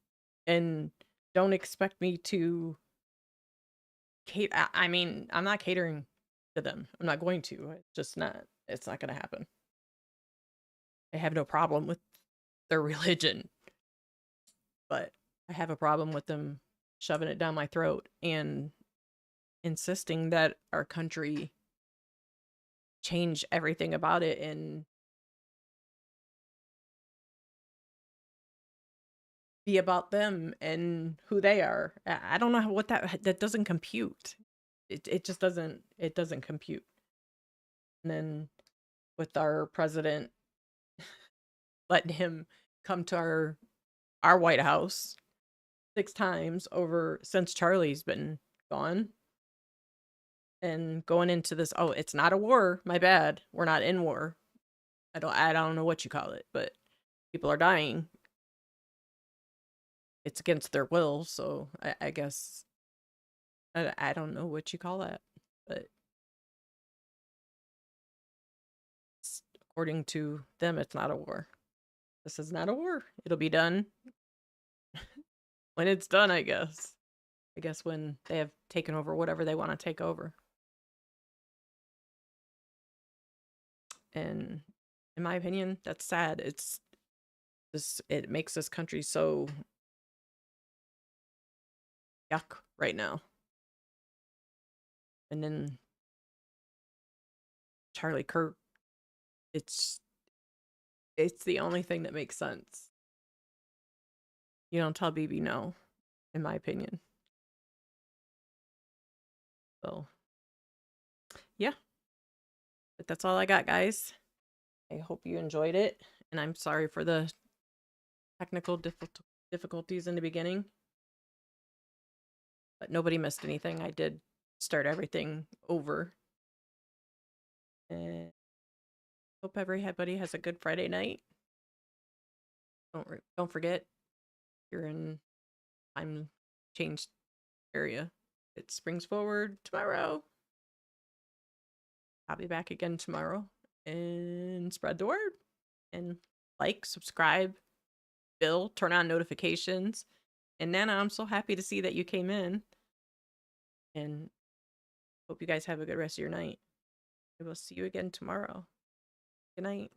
And don't expect me to cater. I mean, I'm not catering to them. I'm not going to. It's just not. It's not going to happen. I have no problem with their religion. But I have a problem with them shoving it down my throat and insisting that our country change everything about it and be about them and who they are. I don't know what that doesn't compute. It just doesn't compute. And then with our president letting him come to our White House 6 times over since Charlie's been gone. And going into this, oh, it's not a war. My bad. We're not in war. I don't know what you call it, but people are dying. It's against their will, so I guess I don't know what you call that, but according to them, it's not a war. This is not a war. It'll be done when it's done, I guess. I guess when they have taken over whatever they want to take over. And in my opinion, that's sad. It makes this country so yuck right now. And then Charlie Kirk, it's the only thing that makes sense. You don't tell BB no, in my opinion. So, yeah. But that's all I got, guys. I hope you enjoyed it. And I'm sorry for the technical difficulties in the beginning. But nobody missed anything. I did start everything over. And hope everybody has a good Friday night. Don't forget, you're in time change area. It springs forward tomorrow. I'll be back again tomorrow, and spread the word and like, subscribe, Bill, turn on notifications. And Nana, I'm so happy to see that you came in, and hope you guys have a good rest of your night. I will see you again tomorrow. Good night.